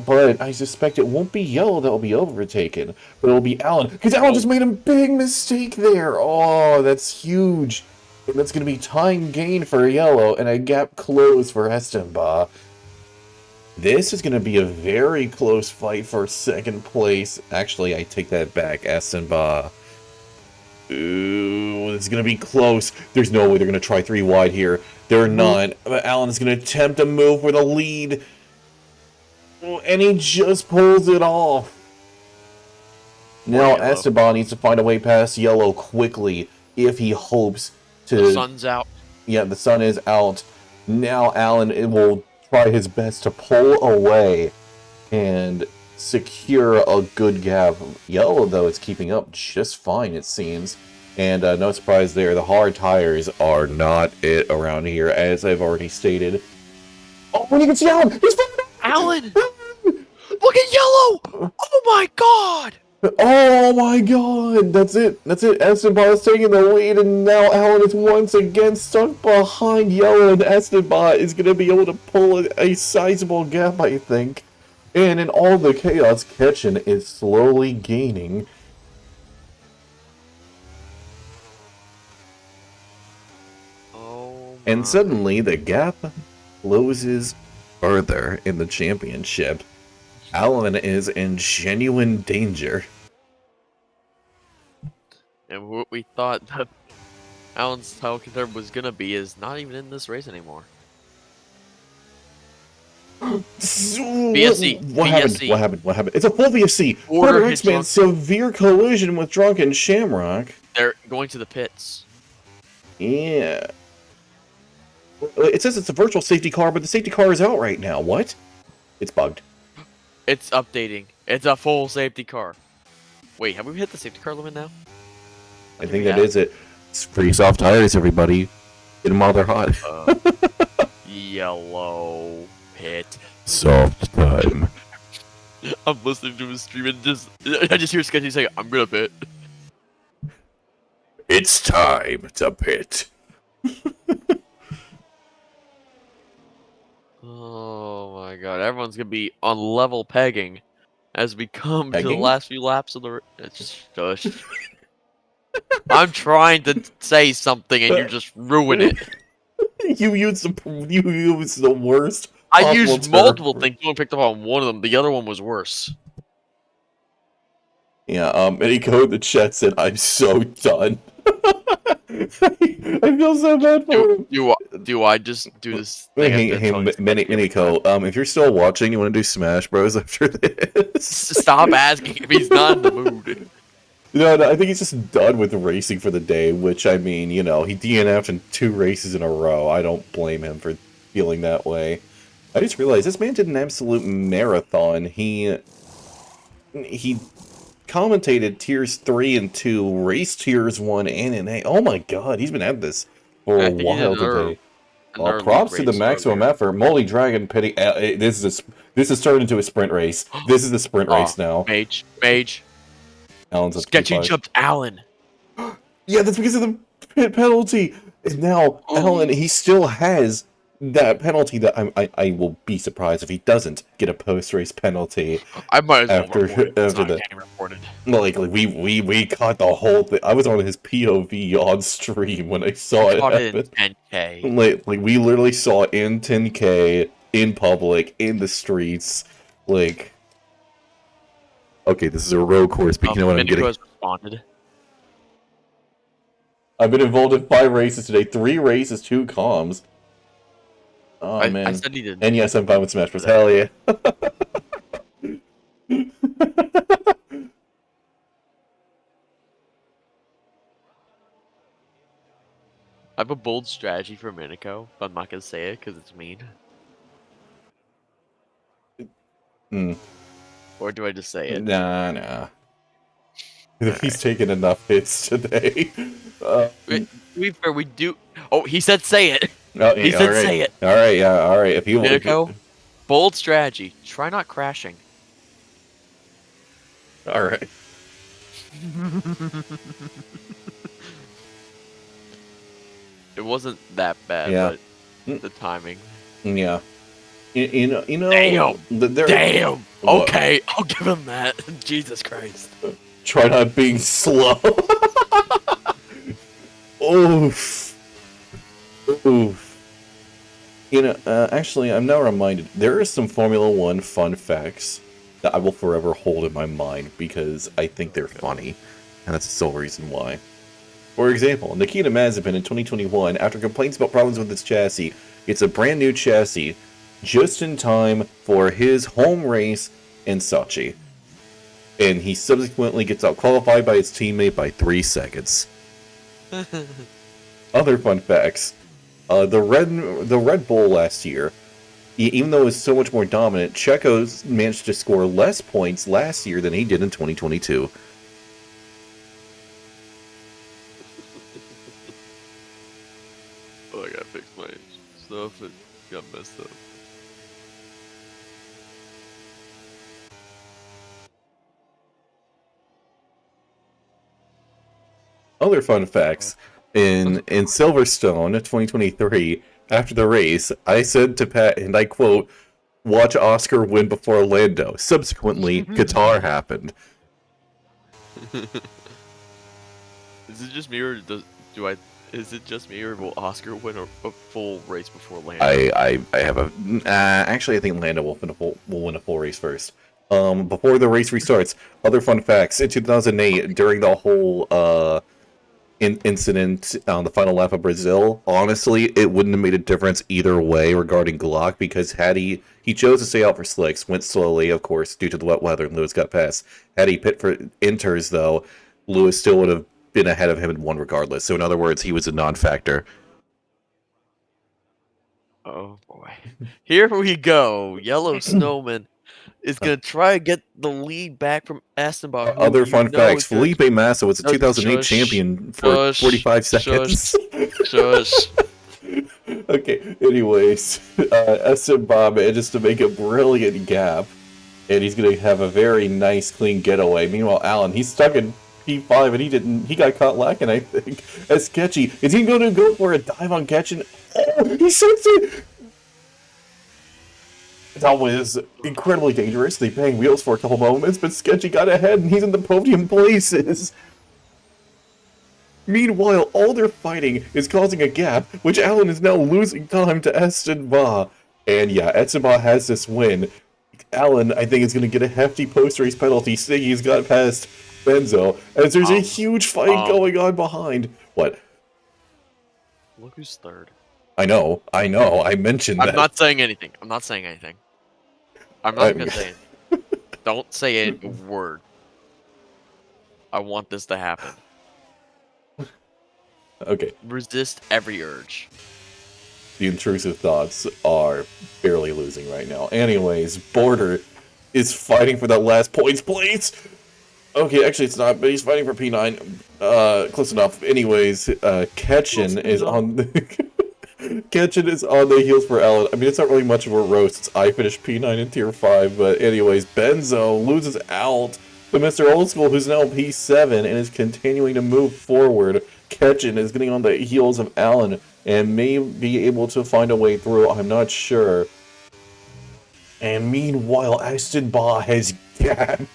But I suspect it won't be Yellow that will be overtaken, but it will be Allen. Because Allen just made a big mistake there. Oh, that's huge. And that's going to be time gain for Yellow and a gap close for Esteban. This is going to be a very close fight for second place. Actually, I take that back. Esteban. Ooh, it's going to be close. There's no way they're going to try 3 wide here. They're not. But Allen is going to attempt a move for the lead. And he just pulls it off. Now Esteban needs to find a way past Yellow quickly if he hopes to... The sun's out. Yeah, the sun is out. Now Allen will try his best to pull away and secure a good gap. Yellow, though, is keeping up just fine, it seems. And no surprise there, the hard tires are not it around here, as I've already stated. Oh, and you can see Allen! He's Allen! Look at Yellow! Oh my god! Oh my god! That's it. Esteban is taking the lead, and now Allen is once again stuck behind Yellow, and Esteban is going to be able to pull a sizable gap, I think. And in all the chaos, Ketchen is slowly gaining. Oh. And suddenly, the gap closes further in the championship. Allen is in genuine danger. And what we thought that Allen's title contender was gonna be is not even in this race anymore. VSC. What happened? It's a full VSC. Porter X-Man severe collision with Drunken Shamrock. They're going to the pits. Yeah. It says it's a virtual safety car, but the safety car is out right now. What? It's bugged. It's updating. It's a full safety car. Wait, have we hit the safety car limit now? I think that is it. It's pretty soft tires, everybody. Get them while they're hot. Yellow pit. Soft time. I'm listening to his stream and I just hear Sketchy saying, "I'm gonna pit." It's time to pit. Oh my god, everyone's gonna be on level pegging as we come to the Pegging? last few laps of the. Shush. I'm trying to say something and you just ruin it. You used the worst. I possible used term. multiple things. You only picked up on one of them. The other one was worse. Yeah, Miniko in the chat said, I'm so done. I feel so bad for him. Do I just do this thing? Hey, Miniko, if you're still watching, you want to do Smash Bros after this? Stop asking if he's not in the mood. No, I think he's just done with racing for the day, which, I mean, he DNF'd in 2 races in a row. I don't blame him for feeling that way. I just realized this man did an absolute marathon. He commentated tiers 3 and 2, race tiers 1 and 8. Oh my god, he's been at this for a while today. Well, props to the maximum effort. Moldy Dragon Pity. This is turned into a sprint race. This is the sprint race now. Mage. Alan's up Sketchy jumped Alan. Yeah, that's because of the pit penalty. And now Alan, he still has that penalty that I will be surprised if he doesn't get a post-race penalty. I might as well after that. Like we caught the whole thing. I was on his POV on stream when I saw it happen. In 10K. Like we literally saw it in 10K in public in the streets. Like, okay, this is a road course, but you know what I'm getting. Responded. I've been involved in 5 races today. 3 races, 2 comms. Oh, man. I said he did. And yes, I'm fine with Smash Bros. Hell yeah. I have a bold strategy for Miniko, but I'm not gonna say it because it's mean. Or do I just say it? Nah. He's taken enough hits today. To be fair, we do. Oh, he said say it. Oh, he said say it. All right, yeah, all right. If you want to bold strategy. Try not crashing. All right. It wasn't that bad, but the timing. Yeah. You know. Damn. Damn. What? Okay, I'll give him that. Jesus Christ. Try not being slow. Oof. Actually, I'm now reminded, there are some Formula 1 fun facts that I will forever hold in my mind because I think they're funny, and that's the sole reason why. For example, Nikita Mazepin in 2021, after complaints about problems with his chassis, gets a brand new chassis just in time for his home race in Sochi. And he subsequently gets out-qualified by his teammate by 3 seconds. Other fun facts. The Red Bull last year, even though it was so much more dominant, Checo's managed to score less points last year than he did in 2022. Oh, I gotta fix my stuff. It got messed up. Other fun facts. In Silverstone 2023, after the race, I said to Pat, and I quote, "Watch Oscar win before Lando." Subsequently, Qatar happened. Is it just me, or Is it just me, or will Oscar win a full race before Lando? I have a. Actually, I think Lando will win a full race first. Before the race restarts, other fun facts. In 2008, during the whole incident on the final lap of Brazil, honestly, it wouldn't have made a difference either way regarding Glock, because had he chose to stay out for slicks, went slowly, of course, due to the wet weather, and Lewis got past. Had he pit for inters, though, Lewis still would have been ahead of him and won regardless. So in other words, he was a non-factor. Oh boy. Here we go. Yellow Snowman is going to try to get the lead back from Estenbach. Other fun facts. Felipe Massa was a 2008 champion for 45 seconds. Shush. Okay, anyways, SM Bob manages to make a brilliant gap, and he's gonna have a very nice, clean getaway. Meanwhile, Alan, he's stuck in P5, and he got caught lacking, I think. As Sketchy, is he gonna go for a dive on Ketchin? Oh, he sends it! That was incredibly dangerous. They banged wheels for a couple moments, but Sketchy got ahead, and he's in the podium places. Meanwhile, all their fighting is causing a gap, which Alan is now losing time to Estenba. And yeah, Estenba has this win. Alan, I think, is going to get a hefty post-race penalty. Stiggy's got past Benzo, as there's a huge fight going on behind. What? Look who's third. I know, I mentioned that. I'm not saying anything. I'm not gonna say anything. Don't say a word. I want this to happen. Okay. Resist every urge. The intrusive thoughts are barely losing right now. Anyways, Border is fighting for that last points place. Okay, actually it's not, but he's fighting for P9. Close enough. Anyways, Ketchin is on the Ketchin is on the heels for Alan. I mean, it's not really much of a roast. I finished P9 in Tier 5, but anyways, Benzo loses out to Mr. Old School, who's now P7 and is continuing to move forward. Ketchin is getting on the heels of Alan and may be able to find a way through. I'm not sure. And meanwhile, Aston Ba has gapped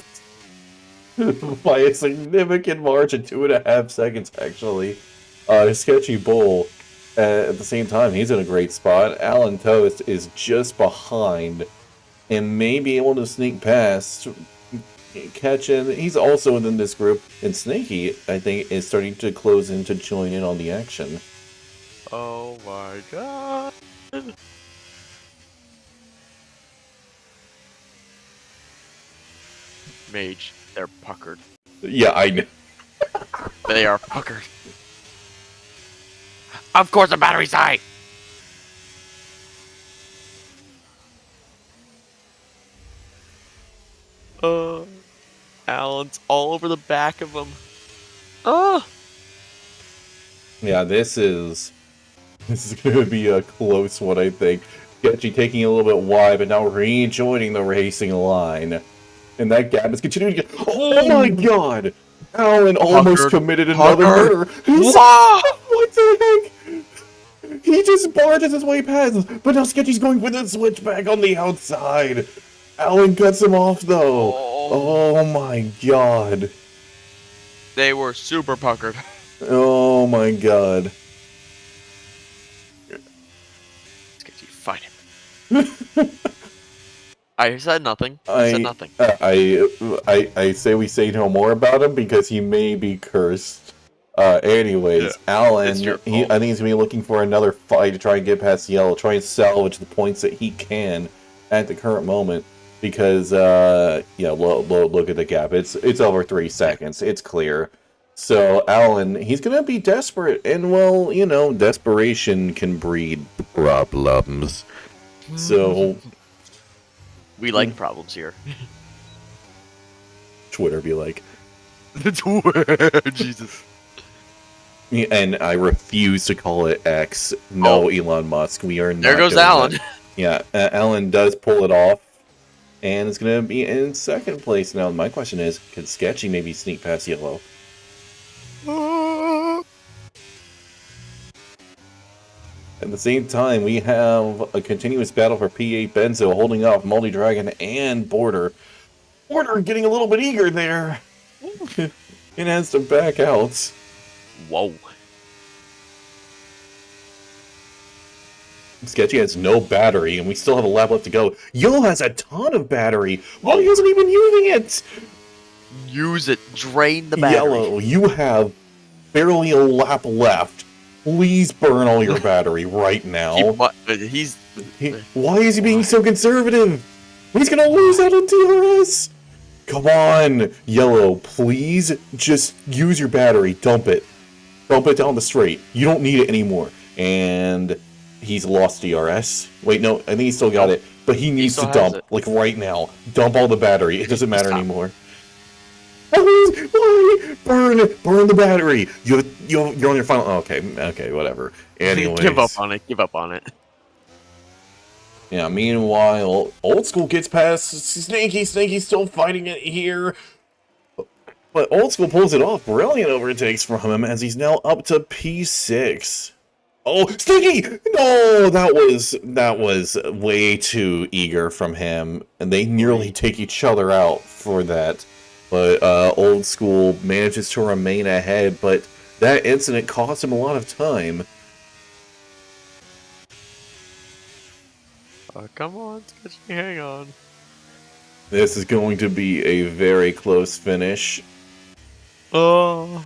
by a significant margin, 2.5 seconds actually. Sketchy Bull, at the same time, he's in a great spot. Alan Toast is just behind and may be able to sneak past Ketchin. He's also in this group, and Snaky, I think, is starting to close in to join in on the action. Oh my god. Mage, they're puckered. Yeah, I know. They are puckered. Of course, the battery's high. Alan's all over the back of him. Yeah, this is going to be a close one, I think. Sketchy taking a little bit wide, but now rejoining the racing line. And that gap is continuing to get... Oh my god! Alan almost committed another murder. What the heck? He just barges his way past, but now Sketchy's going for the switchback on the outside. Alan cuts him off, though. Oh my god. They were super puckered. Oh my god. Sketchy, fight him. I said nothing. I said nothing. I say we say no more about him because he may be cursed. Anyways, yeah. Alan, I think he's going to be looking for another fight to try and get past Yellow, try and salvage the points that he can at the current moment. Because, yeah, look at the gap. It's over 3 seconds. It's clear. So, Alan, he's going to be desperate. And, well, you know, desperation can breed problems. So... We like problems here. Twitter be like. Jesus. And I refuse to call it X. No, Elon Musk. We are not. There goes Alan. That. Yeah, Alan does pull it off. And it's going to be in second place. Now, my question is, can Sketchy maybe sneak past Yellow? At the same time, we have a continuous battle for P8 Benzo holding off Multi-Dragon and Border. Border getting a little bit eager there. It has to back out. Whoa. Sketchy has no battery, and we still have a lap left to go. Yellow has a ton of battery. Well, he isn't even using it. Use it. Drain the battery. Yellow, you have barely a lap left. Please burn all your battery right now. Why is he being so conservative? He's gonna lose out on TRS. Come on, Yellow, please just use your battery. Dump it. Dump it down the straight. You don't need it anymore. And he's lost DRS. Wait, no, I think he still got it. But he needs to dump, like right now. Dump all the battery. It doesn't matter anymore. Burn the battery. You're on your final. Okay, whatever. Anyways, Give up on it. Give up on it. Yeah. Meanwhile, Old School gets past Snaky. Snaky's still fighting it here. But Old School pulls it off. Brilliant overtakes from him as he's now up to P6. Oh, Stinky! No, that was way too eager from him, and they nearly take each other out for that. But Old School manages to remain ahead, but that incident cost him a lot of time. Come on, Sketchy, hang on. This is going to be a very close finish. Oh.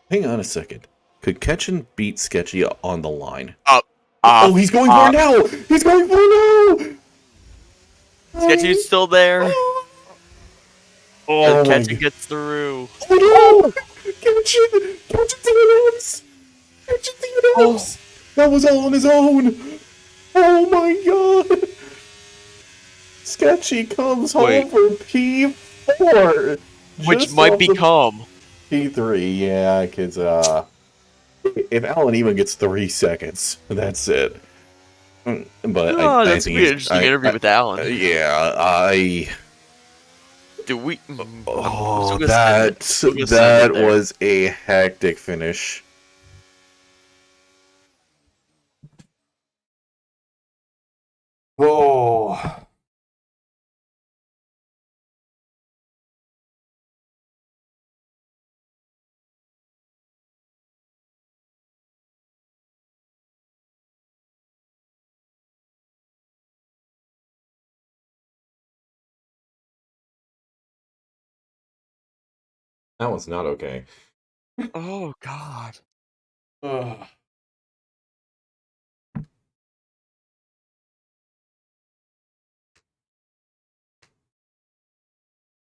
Hang on a second. Could Ketchin beat Sketchy on the line? Oh, he's going for it now! He's going for it now! Sketchy's still there. Oh, Ketchin gets through. Oh no! Ketchin DNFs! Ketchin DNFs! That was all on his own! Oh my god! Sketchy comes home for P4! Which might become P3, yeah, because, if Alan even gets 3 seconds, that's it. But that's an interesting interview with Alan. Do we? Oh, that was a hectic finish. Whoa. That was not okay. Oh god. Ugh.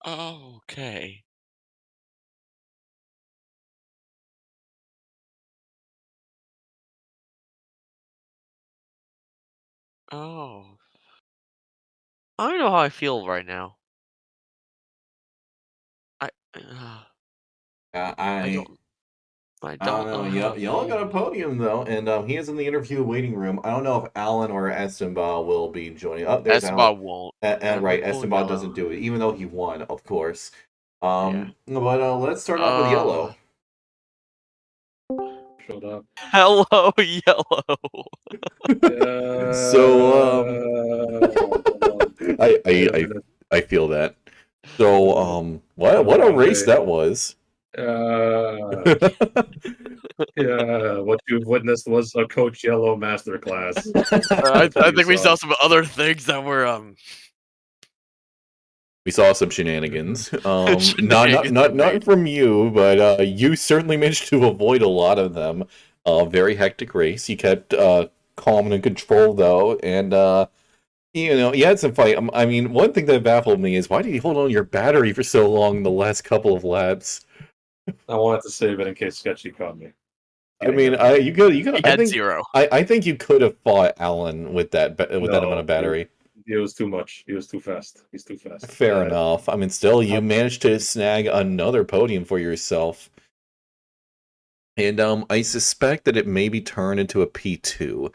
Oh, okay. Oh. I don't know how I feel right now. I don't. I don't know. Y'all got a podium though, and he is in the interview waiting room. I don't know if Alan or Esteban will be joining. Oh, there's Esteban Alan. won't. Right, Esteban doesn't do it, even though he won, of course. Yeah. But let's start off with Yellow. Shut up. Hello, Yellow. I feel that. So what a race that was. Yeah, what you've witnessed was a Coach Yellow masterclass. I think we saw some other things that were We saw some shenanigans. Not from you, but you certainly managed to avoid a lot of them. Very hectic race. You kept calm and in control though, and you had some fight. I mean, one thing that baffled me is why did you hold on to your battery for so long in the last couple of laps? I wanted to save it in case Sketchy caught me. I mean, you could. I think 0. I think you could have fought Alan with that that amount of battery. It was too much. He was too fast. He's too fast. Fair enough. I mean, still, you managed to snag another podium for yourself. And I suspect that it may be turned into a P2.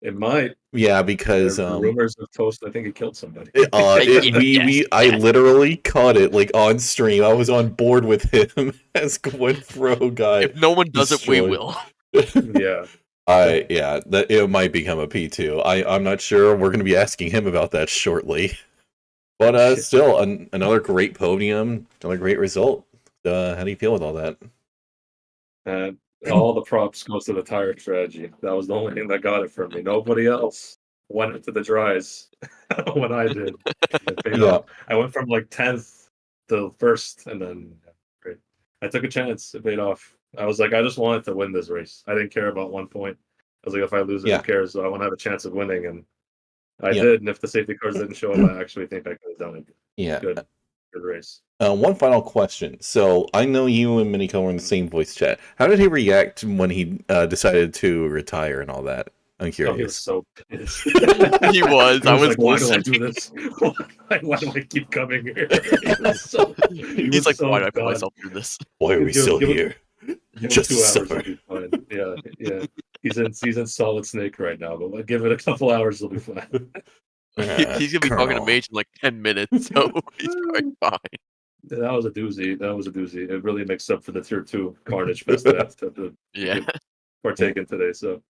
It might. Yeah, because rumors of Toast. I think he killed somebody. I literally caught it like on stream. I was on board with him as Gwenfro got. If no one does it, we will. Yeah. That it might become a P2. I'm not sure. We're going to be asking him about that shortly. But still, another great podium, another great result. How do you feel with all that? All the props goes to the tire strategy. That was the only thing that got it for me. Nobody else went into the dries when I did. It paid off. I went from like 10th to 1st, and then great. I took a chance. It paid off. I was like, I just wanted to win this race. I didn't care about 1 point. I was like, if I lose it, who cares? So I want to have a chance of winning, and I did. And if the safety cars didn't show up, I actually think I could have done it. Yeah. Good race. One final question. So I know you and Miniko were in the same voice chat. How did he react when he decided to retire and all that? I'm Oh, he was curious. so pissed. He was. I was like, why do I listening. do this? Why do I keep coming here? He He's was like, so why do I put done. myself through this? Why are we Give- still give him- here? Give him Just 2 to hours, suffer. he'll be fine. Yeah. He's in solid snake right now, but give it a couple hours, he'll be fine. He's gonna be talking to Mage in like 10 minutes, so he's probably fine. That was a doozy. It really makes up for the tier 2 Carnage Fest that I have to Yeah. partake in today. So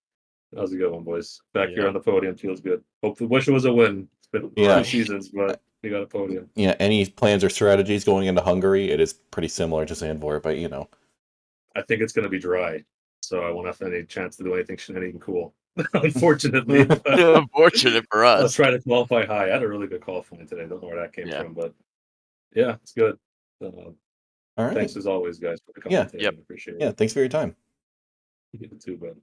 that was a good one, boys. Back here Yeah. on the podium feels good. Hopefully, wish it was a win. It's been Yeah. 2 seasons, but we got a podium. Yeah, any plans or strategies going into Hungary? It is pretty similar to Zandvoort, but you know. I think it's going to be dry, so I won't have any chance to do anything cool. Unfortunately, but Unfortunate for I'll us. try to qualify high. I had a really good qualifying today. Don't know where that came Yeah. from, but yeah, it's good. All right. Thanks as always, guys, for the Yeah. commentating. Yep. Appreciate it. Yeah, thanks for your time. You too, bud.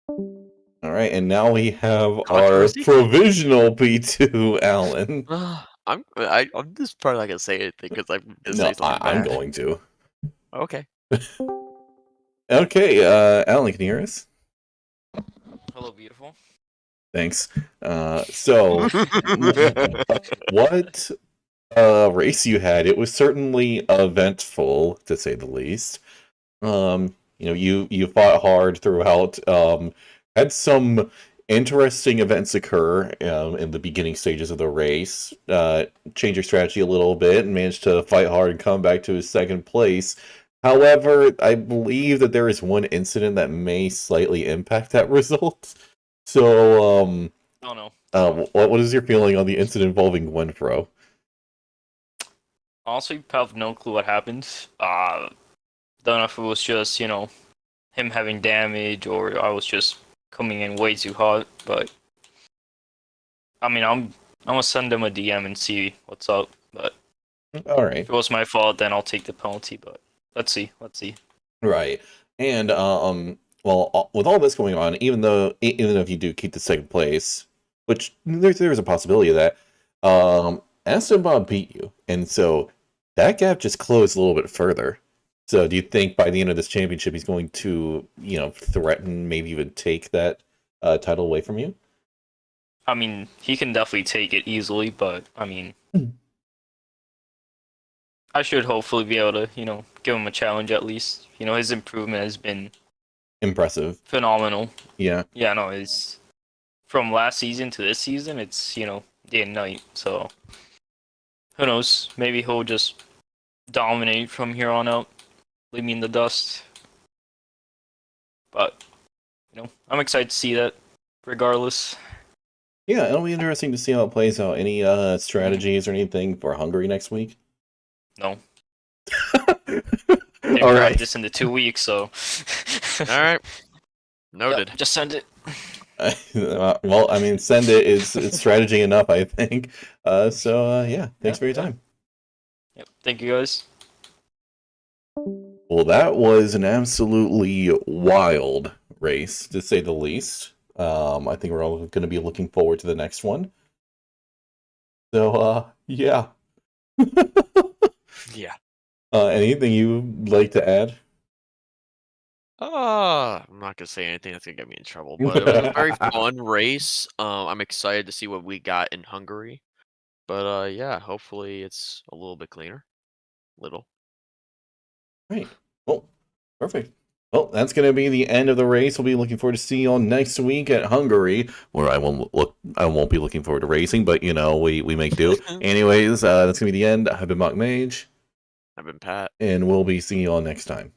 All right, and now we have our Controversy? provisional P2, Alan. I'm just probably not gonna say anything because I'm gonna No, say something I'm bad. going to. Okay. Okay, Alan, can you hear us? Hello, beautiful. Thanks. So, what race you had? It was certainly eventful, to say the least. You fought hard throughout. Had some interesting events occur in the beginning stages of the race. Change your strategy a little bit and managed to fight hard and come back to his second place. However, I believe that there is one incident that may slightly impact that result. So, Oh no. what is your feeling on the incident involving Winfro? Honestly, I have no clue what happened. Don't know if it was just, him having damage or I was just coming in way too hot, but I mean, I'm gonna send him a DM and see what's up, but All right. if it was my fault, then I'll take the penalty, but let's see. Right. And well, with all this going on, even if you do keep the second place, which there's a possibility of that, Aston Bob beat you, and so that gap just closed a little bit further. So do you think by the end of this championship he's going to, threaten, maybe even take that title away from you? I mean, he can definitely take it easily, but I mean, I should hopefully be able to, give him a challenge at least. His improvement has been Impressive. phenomenal. Yeah. Yeah, no, it's from last season to this season, it's, day and night. So who knows? Maybe he'll just dominate from here on out, leave me in the dust. But, I'm excited to see that regardless. Yeah, it'll be interesting to see how it plays out. Any strategies or anything for Hungary next week? No. All All right. this into 2 weeks, so. All right. Noted. Yep, just send it. Well, I mean, send it's strategy enough, I think. Yeah, thanks for your time. Yep, thank you guys. Well, that was an absolutely wild race, to say the least. I think we're all going to be looking forward to the next one. So, yeah. Yeah. Anything you'd like to add? I'm not gonna say anything that's gonna get me in trouble, but it was a very fun race. I'm excited to see what we got in Hungary. But yeah, hopefully it's a little bit cleaner. Little. Right. Well, perfect. Well, that's going to be the end of the race. We'll be looking forward to seeing you all next week at Hungary, where I won't be looking forward to racing, but we make do. Anyways, that's going to be the end. I've been Mock Mage. I've been Pat. And we'll be seeing you all next time.